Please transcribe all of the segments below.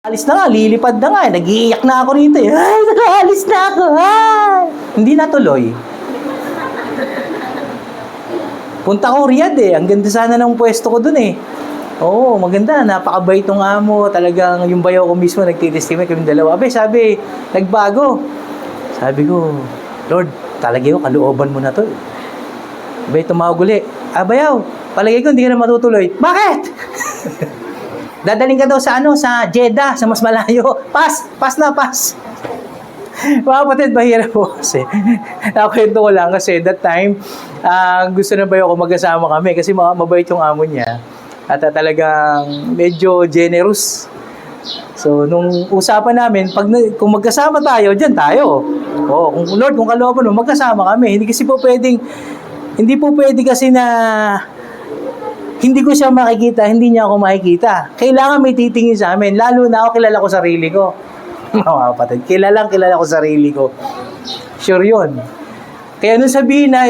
Alis na nga, lilipad na nga. Nag-iiyak na ako rito. Ay, nag-aalis na ako. Ay! Hindi natuloy. Punta ko Riyadh eh. Ang ganda sana ng pwesto ko dun eh. Oo, maganda. Napakabait ng amo. Talagang yung bayaw ko mismo nagtitestimony kami dalawa. Abe, sabi, nagbago. Sabi ko, Lord, talaga yung kalooban mo na to. Abe, tumawag uli. Bayaw, palagay ko hindi ka na matutuloy. Bakit? Dadaling ka daw sa sa Jeddah, sa mas malayo. Pas na. Mga kapatid, mahirap po kasi. Nakwento ko lang kasi that time, gusto na ba ako magkasama kami kasi mabait yung amo niya. At talagang medyo generous. So, nung usapan namin, kung magkasama tayo, dyan tayo. Kung Lord, kung kalooban mo, magkasama kami. Hindi po pwede kasi na hindi ko siya makikita, hindi niya ako makikita. Kailangan may titingin sa amin. Lalo na ako, kilala ko sarili ko. Mga kapatid, kilala ko sarili ko. Sure yun. Kaya nung sabihin na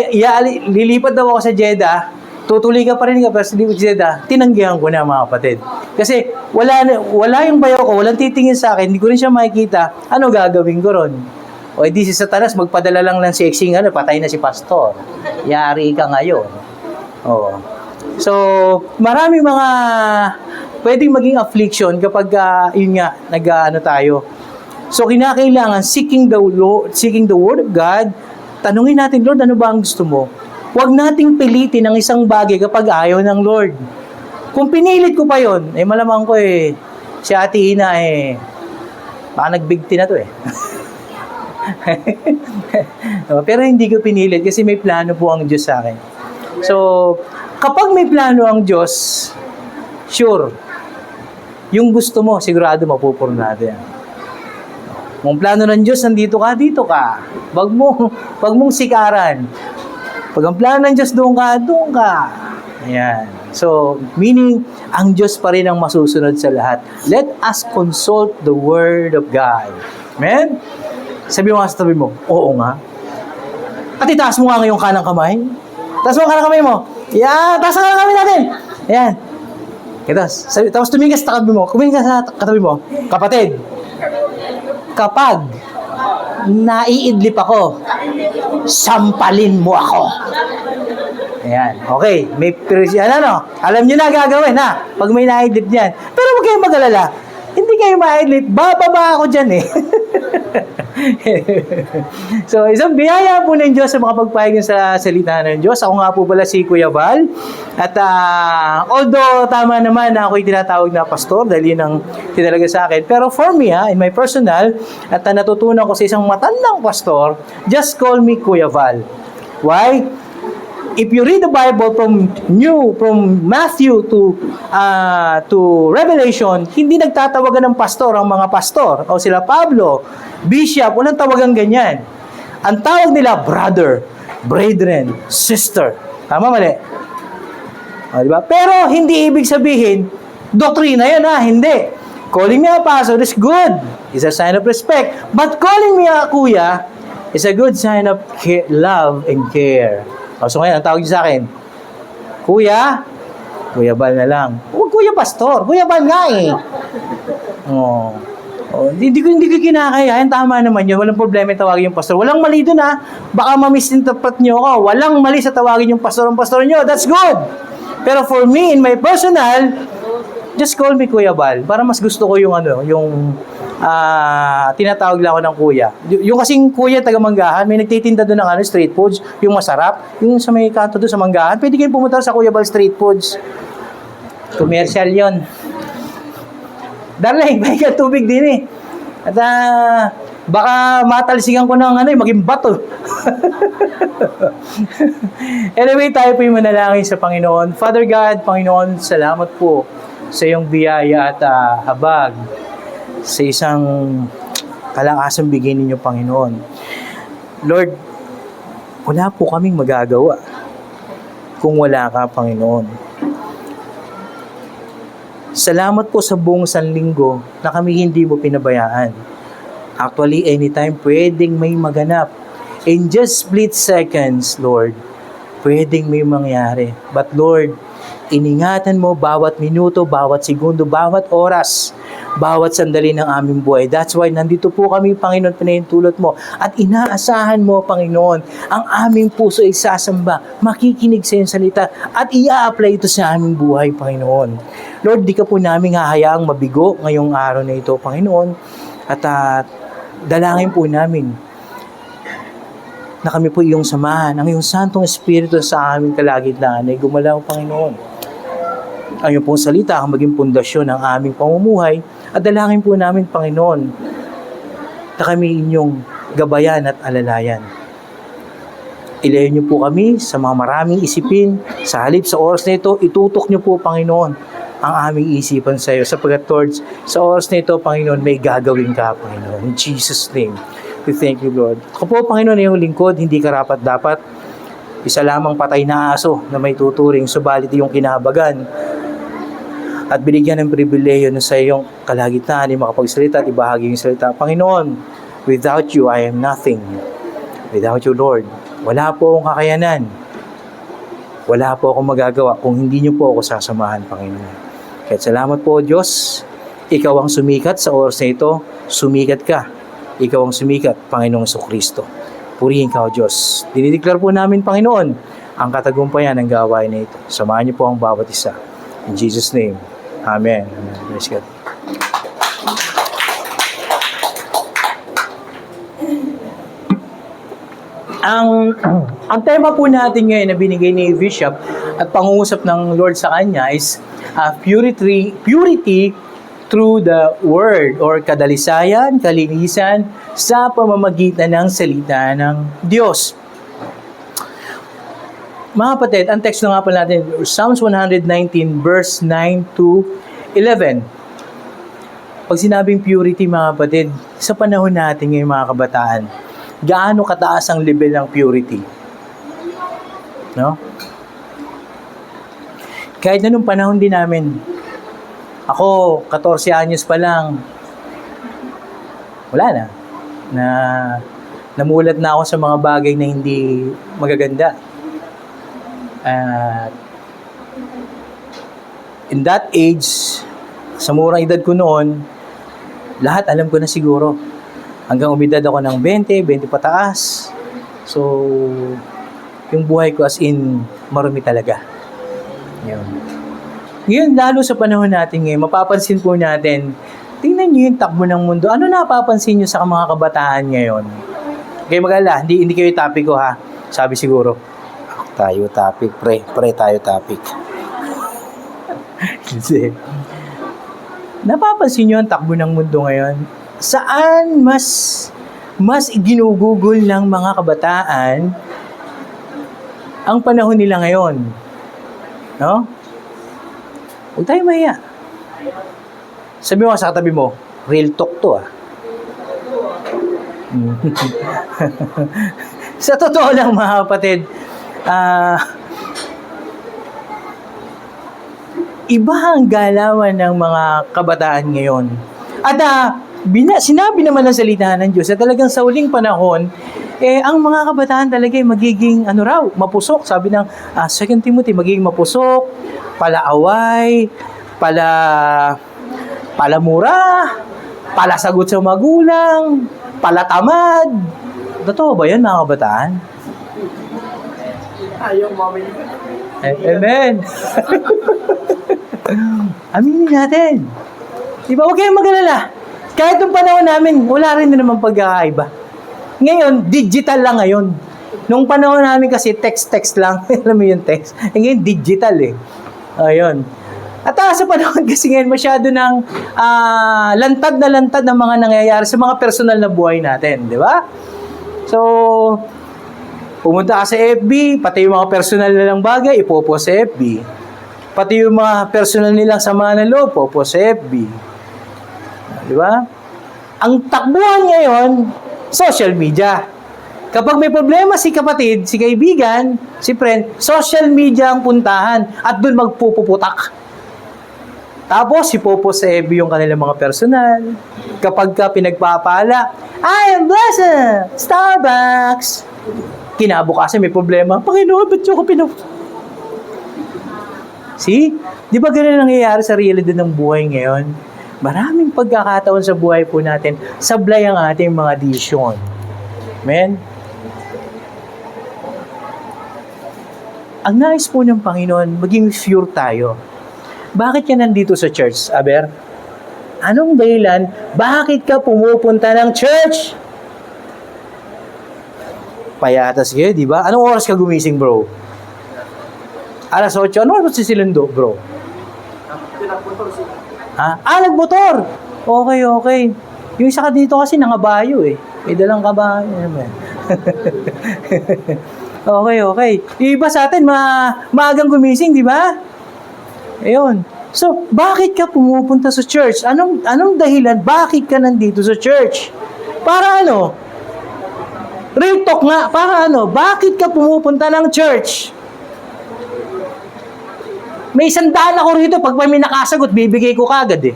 lilipat daw ako sa Jeddah, tutuloy ka pa rin ka sa Jeddah, tinanggihan ko na mga kapatid. Kasi wala yung bayaw ko, walang titingin sa akin, hindi ko rin siya makikita, ano gagawin ko ron? O di si Satanas, magpadala lang ng sexing, patay na si pastor. Yari ka ngayon. So, marami mga pwedeng maging affliction kapag yun nga, tayo. So, kinakailangan seeking the Word of God, tanungin natin, Lord, ano ba ang gusto mo? Huwag nating pilitin ang isang bagay kapag ayaw ng Lord. Kung pinilit ko pa yon, malamang ko si Ate Ina baka nagbigti na to Pero hindi ko pinilit kasi may plano po ang Diyos sa akin. So, kapag may plano ang Diyos, sure, yung gusto mo, sigurado mapupurnado yan. Kung plano ng Diyos, dito ka. Wag mong sikaran. Pag ang plano ng Diyos, doon ka. Ayan. So, meaning, ang Diyos pa rin ang masusunod sa lahat. Let us consult the Word of God. Amen? Sabi mo nga sa tabi mo, oo nga. Pati taas mo nga ngayong kanang kamay. Taas mo ang kanang kamay mo. Yan, taas ang kanang kamay natin. Ayan. Tapos tumingin ka sa katabi mo. Kumingin ka sa katabi mo. Kapatid, kapag naiidlip ako, sampalin mo ako. Ayan. Okay. Alam nyo na gagawin, ha? Pag may naiidlip niyan. Pero huwag kayong mag-alala. Hindi kayo maiidlip. Bababa ako dyan, So, isang biyaya po ng Diyos sa mga pagpahig sa salita ng Diyos. Ako nga po pala si Kuya Val. At although tama naman na ako'y tinatawag na pastor dahil yun ang tinalaga sa akin. Pero for me, in my personal, at natutunan ko sa isang matandang pastor, just call me Kuya Val. Why? If you read the Bible from Matthew to Revelation, hindi nagtatawagan ng pastor ang mga pastor o sila Pablo, bishop, walang tawagan ganyan. Ang tawag nila brother, brethren, sister. Tama, mali? Diba? Pero hindi ibig sabihin doktrina yan, hindi. Calling me a pastor is good. It's a sign of respect. But calling me a kuya is a good sign of love and care. So ngayon, ang tawag niyo sa akin, Kuya Val na lang. Huwag Kuya Pastor, Kuya Val nga Hindi ko kinakayahan, tama naman yun. Walang problema yung tawagin yung pastor. Walang mali dun baka ma-misinterpret nyo ako. Walang mali sa tawagin yung pastor ang pastor nyo. That's good. Pero for me, in my personal, just call me Kuya Val. Para mas gusto ko yung tinatawag lang ako ng kuya. Yung kasing kuya taga Manggahan, may nagtitinda doon ng street foods, yung masarap, yung sa may kanto doon sa Manggahan, pwede kayong pumunta sa Kuya Val Street Foods. Commercial yon. Darling, may tubig din At baka matalsikan ko ng maging bato. Anyway, tayo po yung manalangin sa Panginoon. Father God, Panginoon, salamat po sa iyong biyaya at habag sa isang kalangasang bigay ninyo, Panginoon. Lord, wala po kaming magagawa kung wala ka, Panginoon. Salamat po sa buong sanlinggo na kami hindi mo pinabayaan. Actually, anytime pwedeng may maganap. In just split seconds, Lord, pwedeng may mangyari. But Lord, iningatan mo bawat minuto, bawat segundo, bawat oras bawat sandali ng aming buhay. That's why nandito po kami, Panginoon, pinahintulot mo. At inaasahan mo, Panginoon, ang aming puso ay sasamba, makikinig sa iyong salita, at i-apply ito sa aming buhay, Panginoon. Lord, di ka po namin hahayaang mabigo ngayong araw na ito, Panginoon. At dalangin po namin na kami po iyong samahan, ang iyong Santong Espiritu sa aming kalagitnaan ay gumalaw, Panginoon. Ang iyong pong salita ang maging pundasyon ng aming pamumuhay at dalangin po namin, Panginoon, na kami inyong gabayan at alalayan. Ilayo niyo po kami sa mga maraming isipin, sa halip sa oras na ito, itutok niyo po, Panginoon, ang aming isipan sa iyo. Sapagkat, Lord, sa oras na ito, Panginoon, may gagawin ka, Panginoon. In Jesus' name. We thank you, Lord. Ako po, Panginoon, iyong lingkod, hindi karapat-dapat. Isa lamang patay na aso na may tuturing, subalit iyong kinahabagan at binigyan ng pribileyo na sa iyong kalagitnaan ay makapagsalita at ibahagi yung salita. Panginoon, without you, I am nothing. Without you, Lord, wala po akong kakayanan. Wala po akong magagawa kung hindi niyo po ako sasamahan, Panginoon. Kaya salamat po, Diyos. Ikaw ang sumikat sa oras na ito. Sumikat ka. Ikaw ang sumikat, Panginoong Jesucristo. Purihin ka, O Diyos. Dinideklar po namin, Panginoon, ang katagumpayan ng gawain na ito. Samahan niyo po ang bawat isa. In Jesus' name. Amen. Amen. Praise God. Ang tema po natin ngayon na binigay ni Bishop at pangungusap ng Lord sa kanya is purity through the Word or kadalisayan, kalinisan sa pamamagitan ng salita ng Diyos. Mga kapatid, ang text na nga pala natin, Psalms 119 verse 9 to 11. Pag sinabing purity, mga kapatid, sa panahon natin ngayon, mga kabataan, gaano kataas ang level ng purity? No? Kahit na nung panahon din namin, ako, 14 anyos pa lang, wala na. Namulat na ako sa mga bagay na hindi magaganda. In that age, sa murang edad ko noon, lahat alam ko na siguro. Hanggang umidad ako ng 20 pataas. So, yung buhay ko as in, marumi talaga. Yun. Ngayon, lalo sa panahon natin ngayon, mapapansin po natin, tingnan nyo yung takbo ng mundo. Ano napapansin nyo sa mga kabataan ngayon? Okay, mag-alala, hindi kayo topic ko ha. Sabi siguro, tayo topic, pre tayo topic. Kasi, napapansin nyo ang takbo ng mundo ngayon? Saan mas ginugugol ng mga kabataan ang panahon nila ngayon? No? Huwag tayo mahiya. Sabi mo sa katabi mo, real talk to ah. Sa totoo lang, mga kapatid, iba ang galawan ng mga kabataan ngayon. At sinabi naman ng salita ng Diyos na talagang sa huling panahon, ang mga kabataan talaga ay magiging mapusok. Sabi ng 2 Timothy, magiging mapusok, palaaway, palamura, palasagot sa magulang, palatamad. Totoo ba yan, mga kabataan? Ayaw mami. Amen. Aminin natin. Diba? Huwag kayong mag-alala. Kahit nung panahon namin, wala rin na naman pagkakaiba. Ngayon, digital lang ngayon. Nung panahon namin kasi text lang. Alam mo yung text. Ngayon, digital eh. Ayun. At sa panahon kasi ngayon, masyado ng lantad ng mga nangyayari sa mga personal na buhay natin. Di ba? So, pumunta ka sa FB, pati yung mga personal nilang bagay, ipopost sa FB. Pati yung mga personal nilang sama ng loob, ipopost sa FB. Di ba? Ang takbuhan ngayon, social media. Kapag may problema si kapatid, si kaibigan, si friend, social media ang puntahan at doon magpupuputak. Tapos, ipopost sa FB yung kanilang mga personal. Kapag ka pinagpapala, I am blessed! Starbucks! Kinabukasan may problema. Panginoon, ba't yung ko See? Di ba ganun nangyayari sa realidad ng buhay ngayon? Maraming pagkakataon sa buhay po natin, sablay ang ating mga desisyon. Amen? Ang nais po ng Panginoon, maging pure tayo. Bakit ka nandito sa church, Aber? Anong dahilan? Bakit ka pumupunta ng church? Payatas kayo, di ba? Anong oras ka gumising, bro? Alas 8. Ano oras si Silundo, bro? Ha? Nagmotor! Okay. Yung isa ka dito kasi nangabayo eh. May dalang kabayo naman. Okay. Yung iba sa atin, maagang gumising, di ba? Ayun. So, bakit ka pumupunta sa church? Anong dahilan? Bakit ka nandito sa church? Para ano? Real talk nga. Para ano? Bakit ka pumupunta ng church? May 100 ako rito. Pag may nakasagot, bibigay ko kagad eh.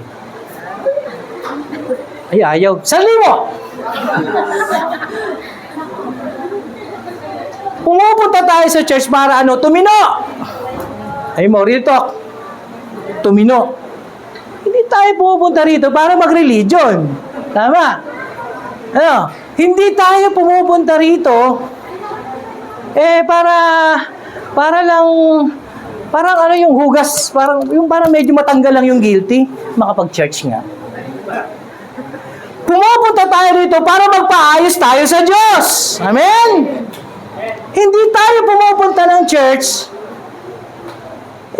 Ay, ayaw. 1,000! Pumupunta tayo sa church para ano? Tumino! Ay mo, real talk. Tumino. Hindi tayo pumupunta rito para mag-religion. Tama? Ano? Hindi tayo pumupunta rito para lang parang ano yung hugas, parang medyo matanggal lang yung guilty, makapag-church nga. Pumupunta tayo rito para magpaayos tayo sa Diyos. Amen? Hindi tayo pumupunta ng church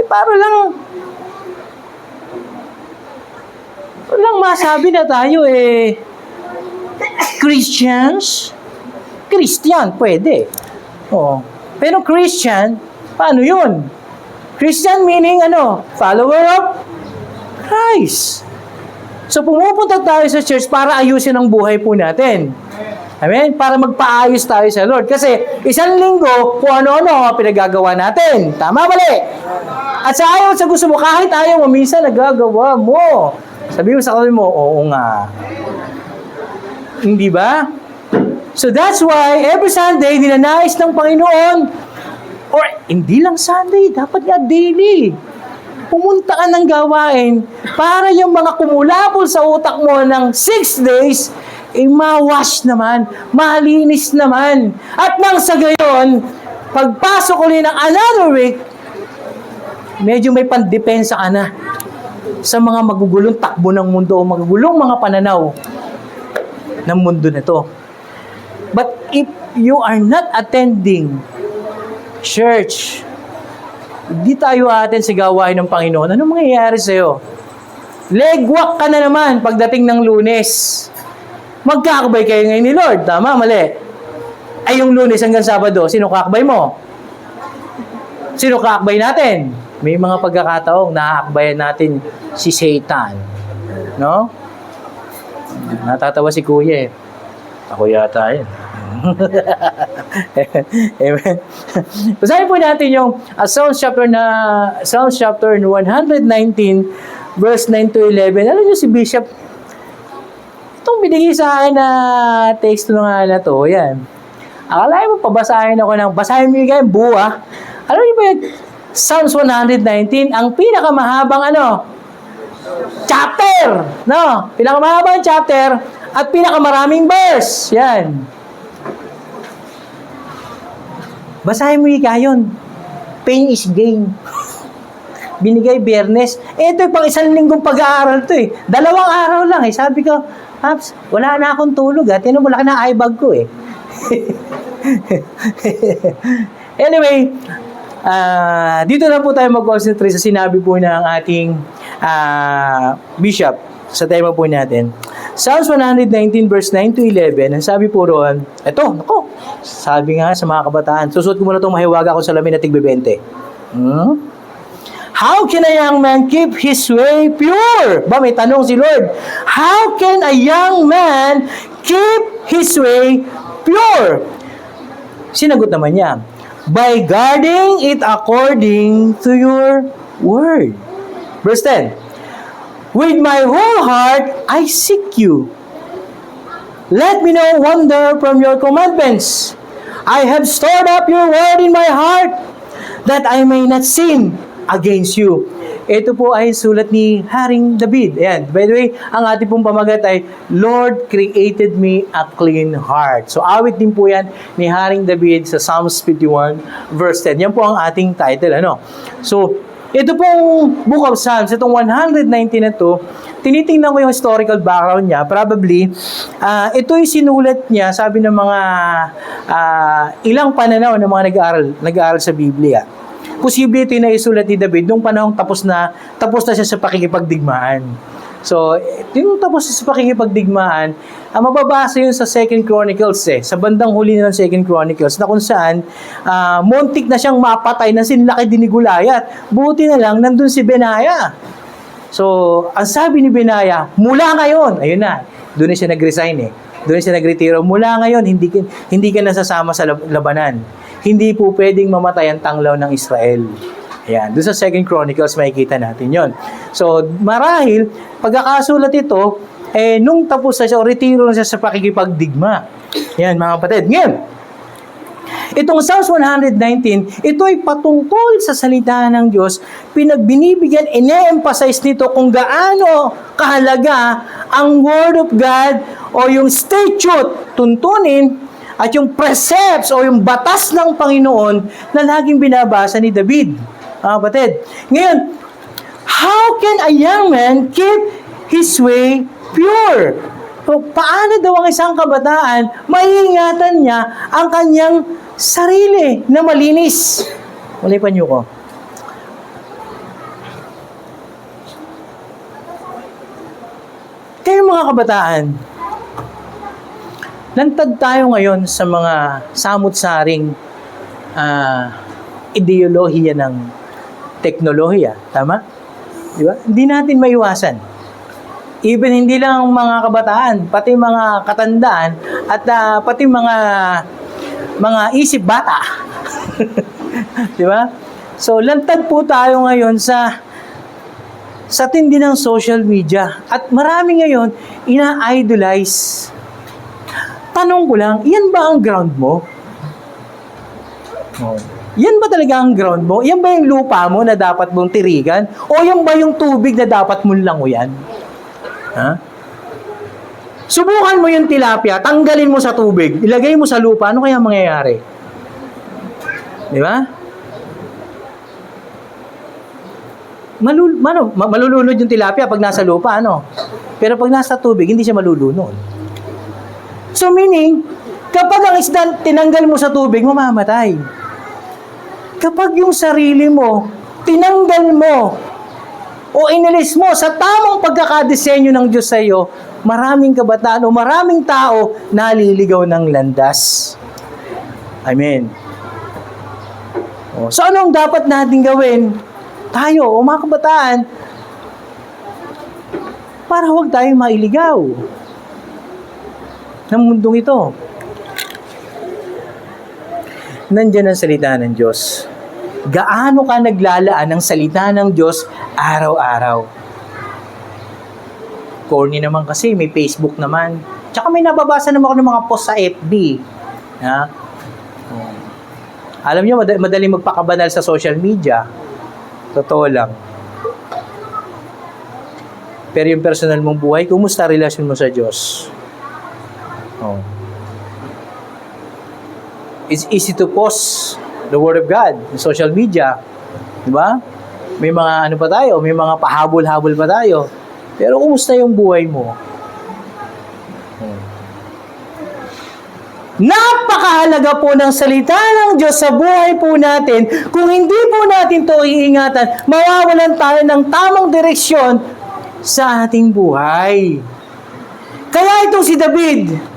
para lang masabi na tayo Christian, pwede. Oo. Pero Christian, paano yun? Christian meaning follower of Christ. So pumupunta tayo sa church para ayusin ang buhay po natin. Amen? Para magpaayos tayo sa Lord. Kasi isang linggo, kung ano-ano pinagagawa natin. Tama, mali? At sa gusto mo, kahit ayaw mo, minsan nagagawa mo. Sabi mo sa kapatid mo, oo nga. Hindi ba? So that's why, every Sunday, ninanais ng Panginoon, or hindi lang Sunday, dapat nga daily. Pumunta ka ng gawain para yung mga kumulapol sa utak mo ng 6 days, ma-wash naman, malinis naman. At nang sa gayon, pagpasok ulit ng another week, medyo may pandepensa ka na sa mga magugulong takbo ng mundo o magugulong mga pananaw ng mundo na to. But if you are not attending church, hindi tayo atin sa gawain ng Panginoon, ano mangyayari sa'yo? Legwak ka na naman pagdating ng Lunes. Magkakabay kayo ngayon ni Lord. Tama, mali. Ay, yung Lunes hanggang Sabado, sino kakabay mo? Sino kakabay natin? May mga pagkakataong nakakbayan natin si Satan. No? Natatawa si Kuya eh. Ako yata yun. Amen. Basahin po natin yung Psalms chapter 119 verse 9 to 11. Alam niyo si Bishop, itong binigay sa akin na text na to, yan. Akala mo pabasahin ako basahin mo yung buo ah. Alam niyo ba yung Psalms 119, ang pinakamahabang chapter, no? Pinakamahabang chapter at pinakamaraming verse. Yan. Basahin mo yun. Pain is gain. Binigay Biyernes. Ito pang 1 linggong pag-aaral to eh. 2 araw lang eh. Sabi ko, Paps, wala na akong tulog ha. Tinan mo laki na eye bag ko eh. Anyway, dito na po tayo mag-concentrate sa sinabi po ng ating bishop sa tema po natin. Psalms 119 verse 9 to 11, ang sabi po roon, sabi nga sa mga kabataan, susuot ko muna itong mahiwaga ko sa lamin na tig-20. How can a young man keep his way pure? May tanong si Lord. How can a young man keep his way pure? Sinagot naman niya, by guarding it according to your word. Verse 10, with my whole heart, I seek you. Let me know wonder from your commandments. I have stored up your word in my heart, that I may not sin against you. ito po ay sulat ni Haring David. Ayan. By the way, ang ating pong pamagat ay, Lord created me a clean heart. So, awit din po yan ni Haring David sa Psalms 51 verse 10. Yan po ang ating title. Ano? So, ito pong Book of Psalms, itong 119 na to, tinitingnan ko yung historical background niya. Probably, ito'y sinulat niya, sabi ng mga ilang pananaw ng mga nag-aaral sa Biblia. Posible ito yung naisulat ni David nung panahong tapos na siya sa pakikipagdigmaan. So, yung tapos sa pakikipagdigmaan, mababasa yun sa 2 Chronicles sa bandang huli ng 2 Chronicles, na kung saan muntik na siyang mapatay na sinlaki din ni Goliath. Buti na lang, nandun si Benaiah. So, ang sabi ni Benaiah, mula ngayon, ayun na, doon na siya nag-resign doon siya nagretiro. Mula ngayon, hindi ka nasasama sa labanan. Hindi po pwedeng mamatay ang tanglaw ng Israel. Ayan, doon sa 2 Chronicles makikita natin yon. So, marahil, pagkakasulat ito, nung tapos na siya, o retiro na siya sa pakikipagdigma. Ayan, mga kapatid. Ngayon, itong Psalms 119, ito ay patungkol sa salita ng Diyos, pinagbinibigyan, ine-emphasize nito kung gaano kahalaga ang Word of God o yung statute, tuntunin, at yung precepts o yung batas ng Panginoon na laging binabasa ni David. Kapatid. Ngayon, how can a young man keep his way pure? So, paano daw ang isang kabataan maiingatan niya ang kanyang sarili na malinis? Ulipan niyo ko. Kayo mga kabataan, lantad tayo ngayon sa mga samut-saring ideolohiya ng teknolohiya. Tama? Di ba? Hindi natin maiwasan. Even hindi lang mga kabataan, pati mga katandaan, at pati mga isip bata. Di ba? So, lantad po tayo ngayon sa tindi ng social media. At marami ngayon, ina-idolize. Tanong ko lang, yan ba ang ground mo? Oh. Yan ba talaga ang ground mo? Yan ba yung lupa mo na dapat mong tirigan? O yan ba yung tubig na dapat mong languyan? Ha? Subukan mo yung tilapia, tanggalin mo sa tubig, ilagay mo sa lupa, ano kaya mangyayari? Di ba? Malulunod yung tilapia pag nasa lupa, ano? Pero pag nasa tubig, hindi siya malulunod. So meaning, kapag ang isda tinanggal mo sa tubig, mamamatay. Kapag yung sarili mo, tinanggal mo, o inilis mo sa tamang pagkakadesenyo ng Diyos sa iyo, maraming kabataan o maraming tao naliligaw ng landas. Amen. So anong dapat natin gawin? Tayo, o mga kabataan, para huwag tayong mailigaw ng mundong ito. Nandiyan ang salita ng Diyos. Gaano ka naglalaan ng salita ng Diyos araw-araw? Corny naman kasi, may Facebook naman. Tsaka may nababasa naman ako ng mga post sa FB. Ha? Alam niyo, madaling magpakabanal sa social media. Totoo lang. Pero yung personal mong buhay, kumusta relasyon mo sa Diyos? Oh. It's easy to post the Word of God in social media. Diba? May mga ano pa tayo, may mga pahabol-habol pa tayo. Pero kumusta yung buhay mo? Napakahalaga po ng salita ng Diyos sa buhay po natin. Kung hindi po natin ito iingatan, mawawalan tayo ng tamang direksyon sa ating buhay. Kaya itong si David,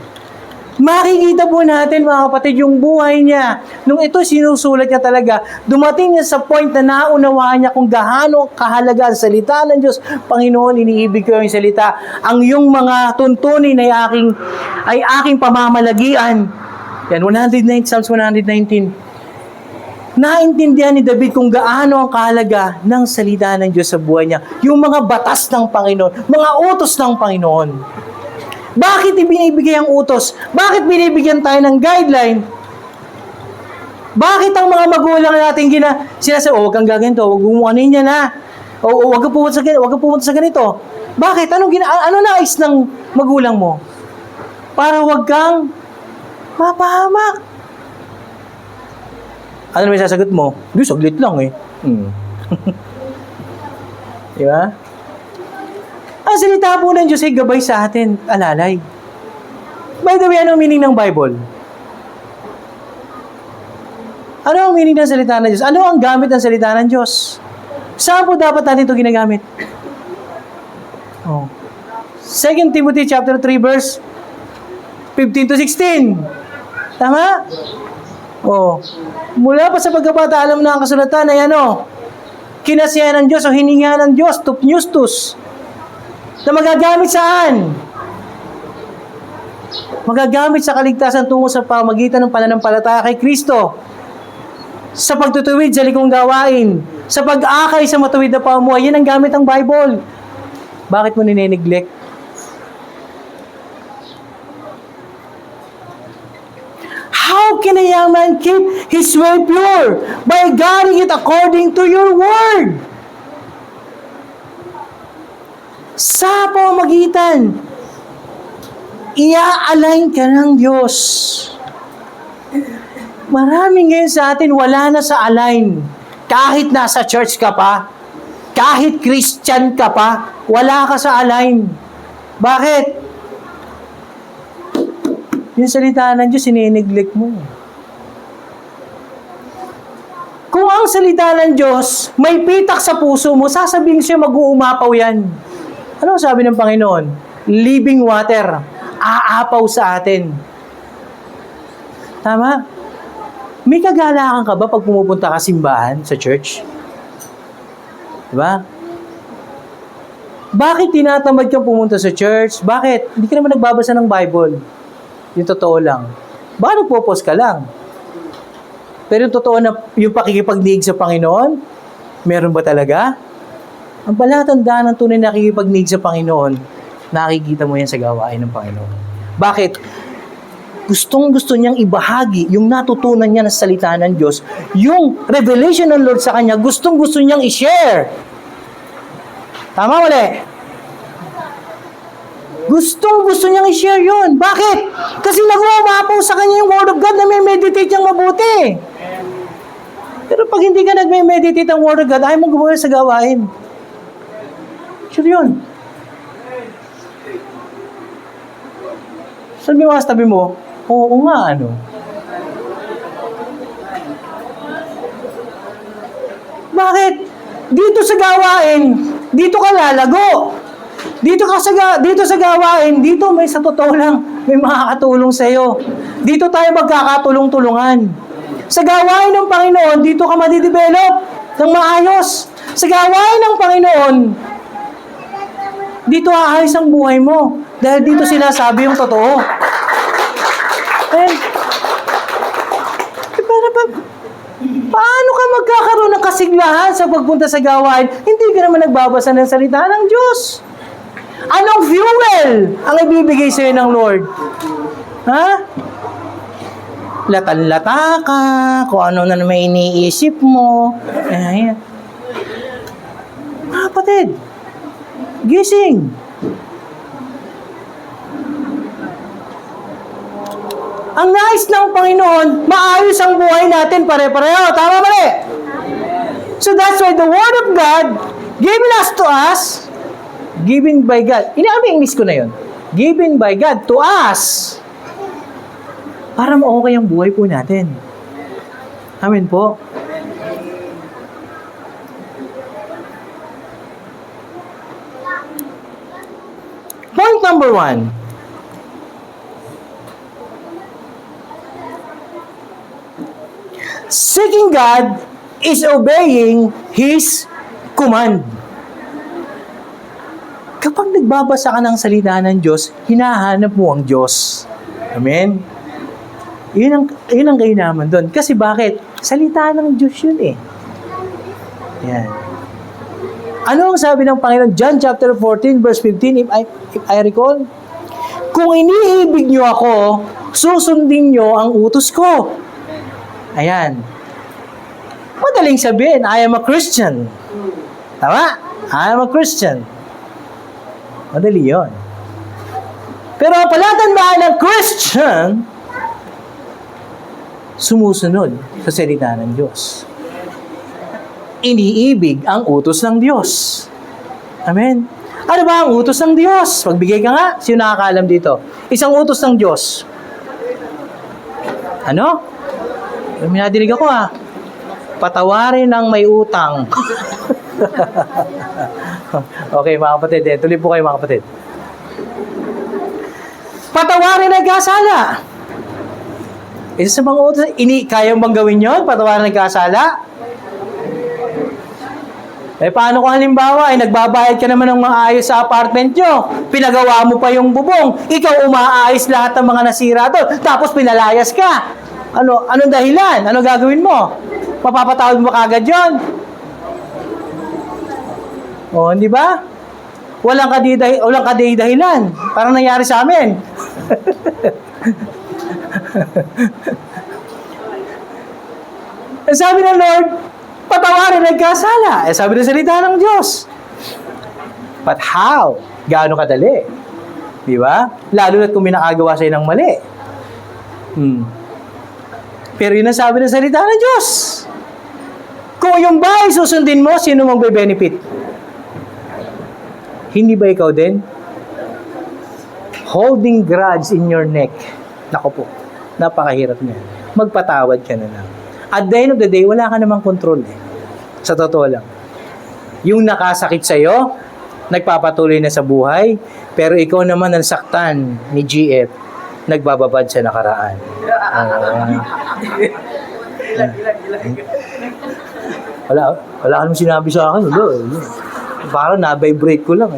makikita po natin mga kapatid yung buhay niya. Nung ito sinusulat niya talaga, dumating niya sa point na naunawaan niya kung gaano kahalaga ang salita ng Diyos. Panginoon, iniibig ko yung salita. Ang yung mga tuntunin ay aking pamamalagian. Yan, Psalms 119. Naintindihan ni David kung gaano ang kahalaga ng salita ng Diyos sa buhay niya. Yung mga batas ng Panginoon, mga utos ng Panginoon. Bakit ibinibigay ang utos? Bakit binibigyan tayo ng guideline? Bakit ang mga magulang natin sinasabi, huwag kang gaganto, huwag gumawa ninyo na. O wag ka pumunta sa ganito, wag ka pumunta sa ganito. Bakit? Ano nais ng magulang mo? Para wag kang mapahamak. Ano naman sasagot mo? Di, saglit lang eh. Di ba? Ang salita po ng Diyos ay gabay sa atin, alalay. By the way, ano ang meaning ng Bible? Ano ang meaning ng salita ng Diyos? Ano ang gamit ng salita ng Diyos? Saan po dapat natin ito ginagamit? 2 Timothy chapter 3 verse 15 to 16. Tama? Mula pa sa pagkabata, alam na ang kasulatan ay kinasiyahan ng Diyos o hininga ng Diyos, tupniustus, na magagamit saan? Magagamit sa kaligtasan tungo sa pamagitan ng pananampalataya kay Kristo, sa pagtutuwid sa likong gawain, sa pag-akay sa matuwid na pamuhay. Yan ang gamit ng Bible. Bakit mo nine-neglect? How can a young man keep his way pure? By guarding it according to your word. Sa pamagitan, ia-align ka ng Diyos. Maraming ngayon sa atin wala na sa align. Kahit nasa church ka pa, kahit Christian ka pa, wala ka sa align. Bakit? Yung salita ng Diyos, sineneglect mo. Kung ang salita ng Diyos may pitak sa puso mo, sasabihin siya mag-uumapaw yan. Ano sabi ng Panginoon? Living water. Aapaw sa atin. Tama? May kagalakan ka ba pag pumupunta ka simbahan sa church? Diba? Bakit tinatamad kang pumunta sa church? Bakit? Hindi ka naman nagbabasa ng Bible. Yung totoo lang. Baka nagpo-post ka lang. Pero yung totoo na yung pakikipagdiig sa Panginoon, meron ba talaga? Ang palatandaan ng tunay na nakikipagdiig sa Panginoon, nakikita mo yan sa gawain ng Panginoon. Bakit? Gustong-gusto niyang ibahagi yung natutunan niya sa salita ng Diyos, yung revelation ng Lord sa kanya, gustong-gusto niyang i-share. Tama mali? Gustong-gusto niyang i-share yun. Bakit? Kasi nag-uumapaw sa kanya yung Word of God na may meditate niyang mabuti. Pero pag hindi ka nagme-meditate ang Word of God, ayaw mong gumawa sa gawain. Sure yun. Sabi mo sa tabi mo, oo nga, Bakit? Dito sa gawain, dito ka lalago. Dito sa gawain, dito may sa totoo lang, may makakatulong sa iyo. Dito tayo magkakatulong-tulungan. Sa gawain ng Panginoon, dito ka madidevelop ng maayos. Sa gawain ng Panginoon, dito aayos ang buhay mo. Dahil dito sinasabi yung totoo. Paano ka magkakaroon ng kasiglahan sa pagpunta sa gawain? Hindi ka naman nagbabasa ng salita ng Diyos. Anong fuel ang ibibigay sa'yo ng Lord? Ha? Latan-lata ka, kung ano na naman iniisip mo. Ayan. Kapatid, gising. Ang nais ng Panginoon, maayos ang buhay natin pare-pareho. Tama ba rin? So that's why the Word of God given by God. English ko na yun. Given by God to us. Para ma-okay ang buhay po natin. Amen po. Point number 1. Seeking God is obeying His command. Kapag nagbabasa ka ng salita ng Diyos, hinahanap mo ang Diyos. Amen? Yun ang kainaman doon. Kasi bakit? Salita ng Diyos yun eh. Yan. Ano ang sabi ng Panginoon? John chapter 14 verse 15, if I recall. Kung iniibig nyo ako, susundin nyo ang utos ko. Ayan. Madaling sabihin, I am a Christian. Tama? I'm a Christian. Madali yun. Pero ang palatandaan ng Christian, sumusunod sa salita ng Diyos. Iniibig ang utos ng Diyos. Amen? Ano ba ang utos ng Diyos? Magbigay ka nga. Sino nakakaalam dito? Isang utos ng Diyos. Ano? May nadinig ako Patawarin ang may utang. Okay, mga kapatid. Tuloy po kayo, mga kapatid. Patawarin ang kasala. Isa sa mga utos, kaya bang gawin yun? Patawarin ang kasala? Paano kung halimbawa, nagbabayad ka naman ng maayos sa apartment nyo, pinagawa mo pa yung bubong, ikaw umaayos lahat ng mga nasira doon, tapos pinalayas ka. Anong dahilan? Ano gagawin mo? Mapapatawad mo kagad yun? Hindi ba? Walang kadahilan. Parang nangyari sa amin. Sabi ng Lord, patawarin ang kasala. Sabi ng salita ng Diyos. But how? Gaano kadali? Di ba? Lalo na't kung minakagawa sa'yo ng mali. Pero yun ang sabi ng salita ng Diyos. Kung yung bahay susundin mo, sino magbe-benefit? Hindi ba ikaw din? Holding grudge in your neck. Naku po, napakahirap niya. Magpatawad ka na lang. At the end of the day, wala ka namang control Sa totoo lang. Yung nakasakit sa'yo, nagpapatuloy na sa buhay, pero ikaw naman ang saktan ni GF, nagbababad sa nakaraan. Wala ka naman sinabi sa akin. Parang na-vibrate ko lang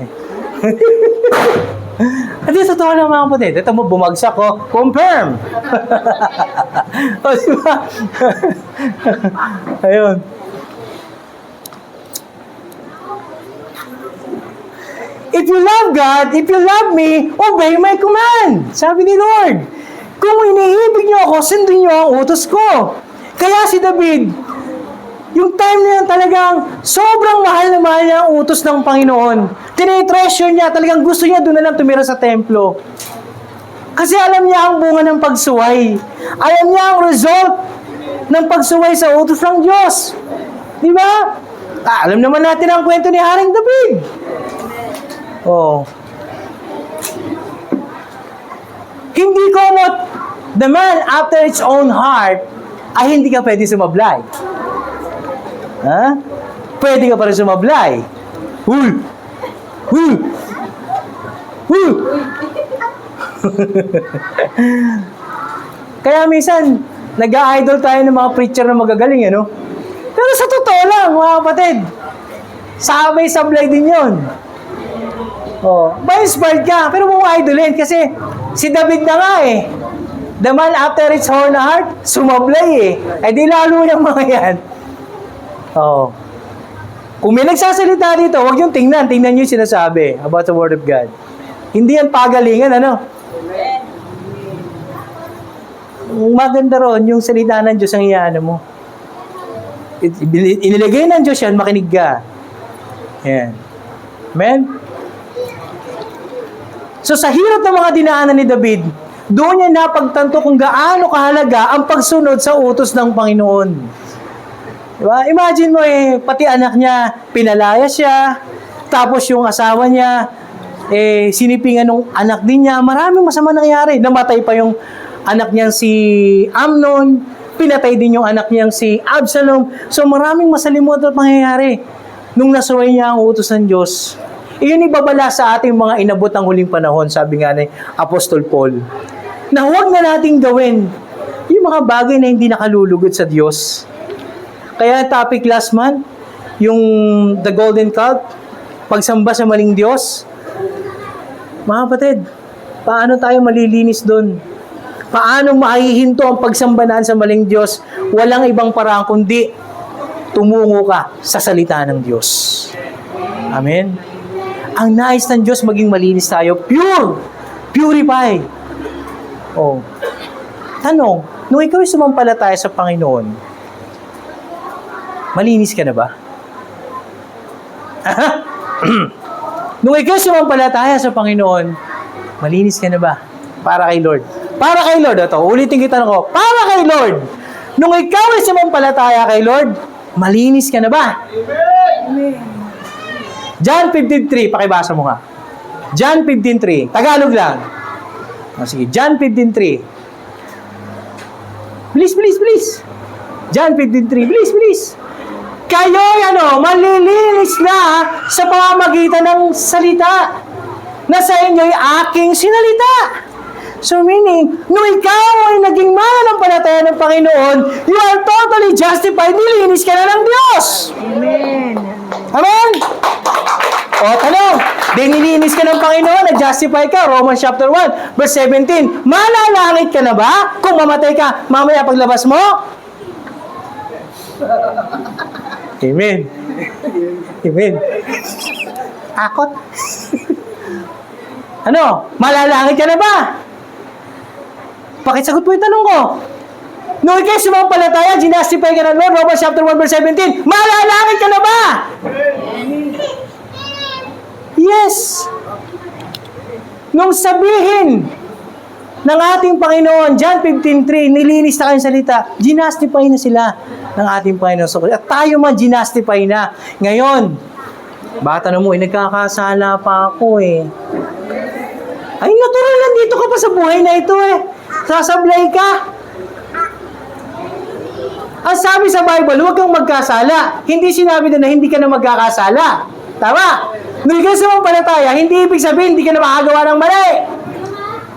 At yung totoo lang mga kapatid, ito mo bumagsak confirm. Diba? Ayun. If you love God, if you love me, obey my command. Sabi ni Lord, kung iniibig niyo ako, sundin niyo ang utos ko. Kaya si David, yung time na yan talagang sobrang mahal na mahal niya ang utos ng Panginoon. Tinitreasure niya, talagang gusto niya doon na lang tumira sa templo. Kasi alam niya ang bunga ng pagsuway. Alam niya ang result ng pagsuway sa utos ng Diyos. Di ba? Alam naman natin ang kwento ni Haring David. Hindi komot the man after its own heart ay hindi ka pwede sumablay. Pwede ka pa rin sumablay. Kaya minsan, nag-idol tayo ng mga preacher na magagaling, Pero sa totoo lang, mga kapatid, sabay sablay din yun. Ma-inspired ka, pero mo idolin kasi si David na nga The man after its own heart, sumablay di lalo yung mga yan. Kung may nagsasalita dito, huwag yung tingnan nyo yung sinasabi about the Word of God. Hindi yan pagalingan, Maganda ron, yung salita ng Diyos ang iyaano mo. Inilagay ng Diyos yan, makinig ka. Yan. Amen? So sa hirap ng mga dinaanan ni David, doon niya napagtanto kung gaano kahalaga ang pagsunod sa utos ng Panginoon. Diba? Imagine mo pati anak niya, pinalaya siya, tapos yung asawa niya, sinipingan ng anak din niya, maraming masama nangyari. Namatay pa yung anak niyang si Amnon, pinatay din yung anak niyang si Absalom. So maraming masalimuot at pangyayari nung nasuway niya ang utos ng Diyos. Iyon ibabala sa ating mga inabot ng huling panahon, sabi nga ni Apostol Paul, na huwag na nating gawin yung mga bagay na hindi nakalulugod sa Diyos. Kaya topic last month, yung the golden calf, pagsamba sa maling Diyos. Mga kapatid, paano tayo malilinis doon? Paano mahihinto ang pagsambanaan sa maling Diyos? Walang ibang paraan kundi tumungo ka sa salita ng Diyos. Amen? Ang nais ng Diyos maging malinis tayo. Pure! Purify! Tanong, nung ikaw ay sumampalataya sa Panginoon, malinis ka na ba? Nung ikaw sumampalataya sa Panginoon, malinis ka na ba? Para kay Lord. Para kay Lord. Ito, ulitin kita ko. Para kay Lord. Nung ikaw ay sumampalataya kay Lord, malinis ka na ba? Amen. John 15:3, pakibasa mo nga. John 15:3, Tagalog lang. Sige, John 15:3. Please. John 15:3, please. Kayo'y malilinis na sa pamamagitan ng salita na sa inyo'y aking sinalita. So meaning, nung ikaw ay naging mananampalataya ng Panginoon, you are totally justified, nilinis ka na ng Diyos. Amen. Amen? O, tanong, nilinis ka ng Panginoon, nag-justify ka, Romans chapter 1, verse 17, malalangit ka na ba kung mamatay ka mamaya paglabas mo? Amen. Amen. Takot. Malalangit ka na ba? Pakisagot po yung tanong ko. Nung ikaw sumampalataya, ginastify ka ng Lord, Romans chapter 1, verse 17, malalangit ka na ba? Yes. Nung sabihin ng ating Panginoon, John 15:3, nilinis na kayong salita, ginastify na sila ng ating Panginoon. At tayo man, ginastify na. Ngayon, bata na mo, nagkakasala pa ako eh. Ay, natural lang dito ka pa sa buhay na ito eh. Sasablay ka. Ang sabi sa Bible, huwag kang magkasala. Hindi sinabi na hindi ka na magkakasala. Tama? Nung ikaw sumampalataya, hindi ibig sabihin hindi ka na makagawa ng mali.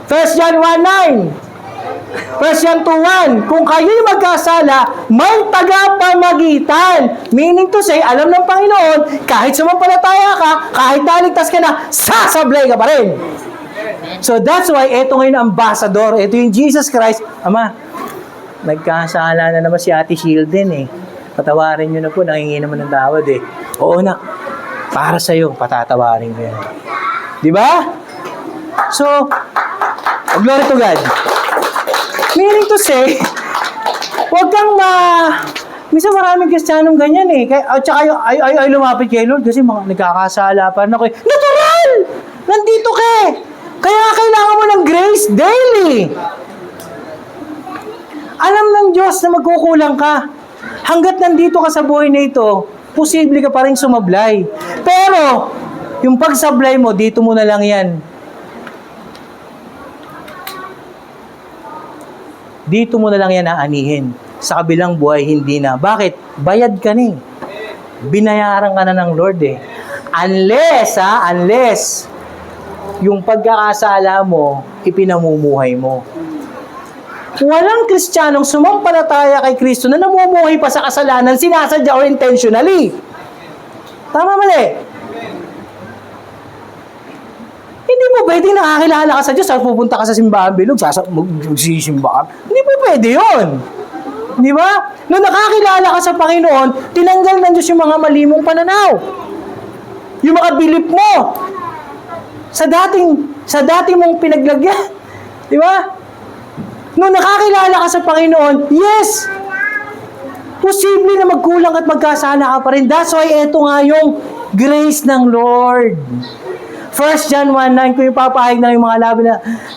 1 John 1:9. 1 John 2:1. Kung kayo'y magkasala, may tagapamagitan. Meaning to say, alam ng Panginoon, kahit sumampalataya ka, kahit naligtas ka na, sasablay ka pa rin. So that's why, eto ngayon ang ambassador. Ito yung Jesus Christ. Ama, nagkasala na naman si Ate Shilden eh. Patawarin nyo na po, nangingi naman ng tawad eh. Oo na, para sa'yo, patatawarin ko yan. Di ba? So, glory to God. Meaning to say, huwag kang minsan maraming Kristiyanong ganyan eh. At saka ay lumapit kay Lord kasi nagkakasala pa rin ako eh. Natural! Nandito ka eh. Kaya kailangan mo ng grace daily. Alam ng Diyos na magkukulang ka. Hanggat nandito ka sa buhay na ito, posible ka pa rin sumablay. Pero, yung pagsablay mo, dito mo na lang yan. Dito mo na lang yan aanihin. Sa kabilang buhay, hindi na. Bakit? Bayad ka ni. Binayaran ka na ng Lord eh. Unless, yung pagkakasala mo, ipinamumuhay mo. Walang Kristiyanong sumampalataya kay Kristo na namumuhay pa sa kasalanan, sinasadya or intentionally. Tama mali? Hindi mo pwedeng nakakilala ka sa Diyos at pupunta ka sa simbahan bilog, magsisimbahan. Hindi mo pwede yun. Di ba? Nung nakakilala ka sa Panginoon, tinanggal ng Diyos yung mga malimong pananaw. Yung mga bilip mo. Sa dating mong pinaglagyan. Di ba? Nung nakakilala ka sa Panginoon, yes! Posible na magkulang at magkasala ka pa rin. That's why ito nga yung grace ng Lord. 1 John 1:9, kung ipapahayag na yung mga labi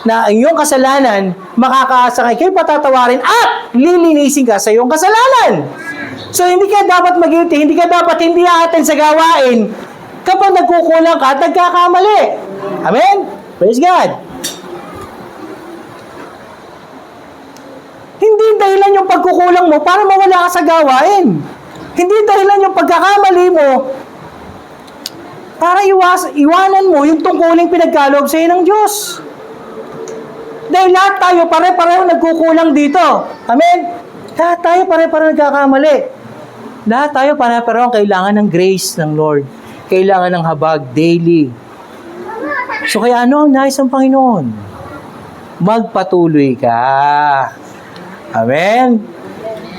na iyong kasalanan, makakaasa kayo patatawarin at lilinisin ka sa iyong kasalanan. So, hindi ka dapat mag-guilty, hindi ka dapat hindi aaten sa gawain kapag nagkukulang ka at nagkakamali. Amen? Praise God. Hindi dahilan yung pagkukulang mo para mawala ka sa gawain. Hindi dahilan yung pagkakamali mo para iwanan mo yung tungkuling pinagkaloob sa iyo ng Diyos. Dahil lahat tayo pare-pareho nagkukulang dito. Amen? Lahat tayo pare-pareho nagkakamali. Lahat tayo pare-pareho kailangan ng grace ng Lord. Kailangan ng habag daily. So kaya ano ang nais ng Panginoon? Magpatuloy ka. Amen?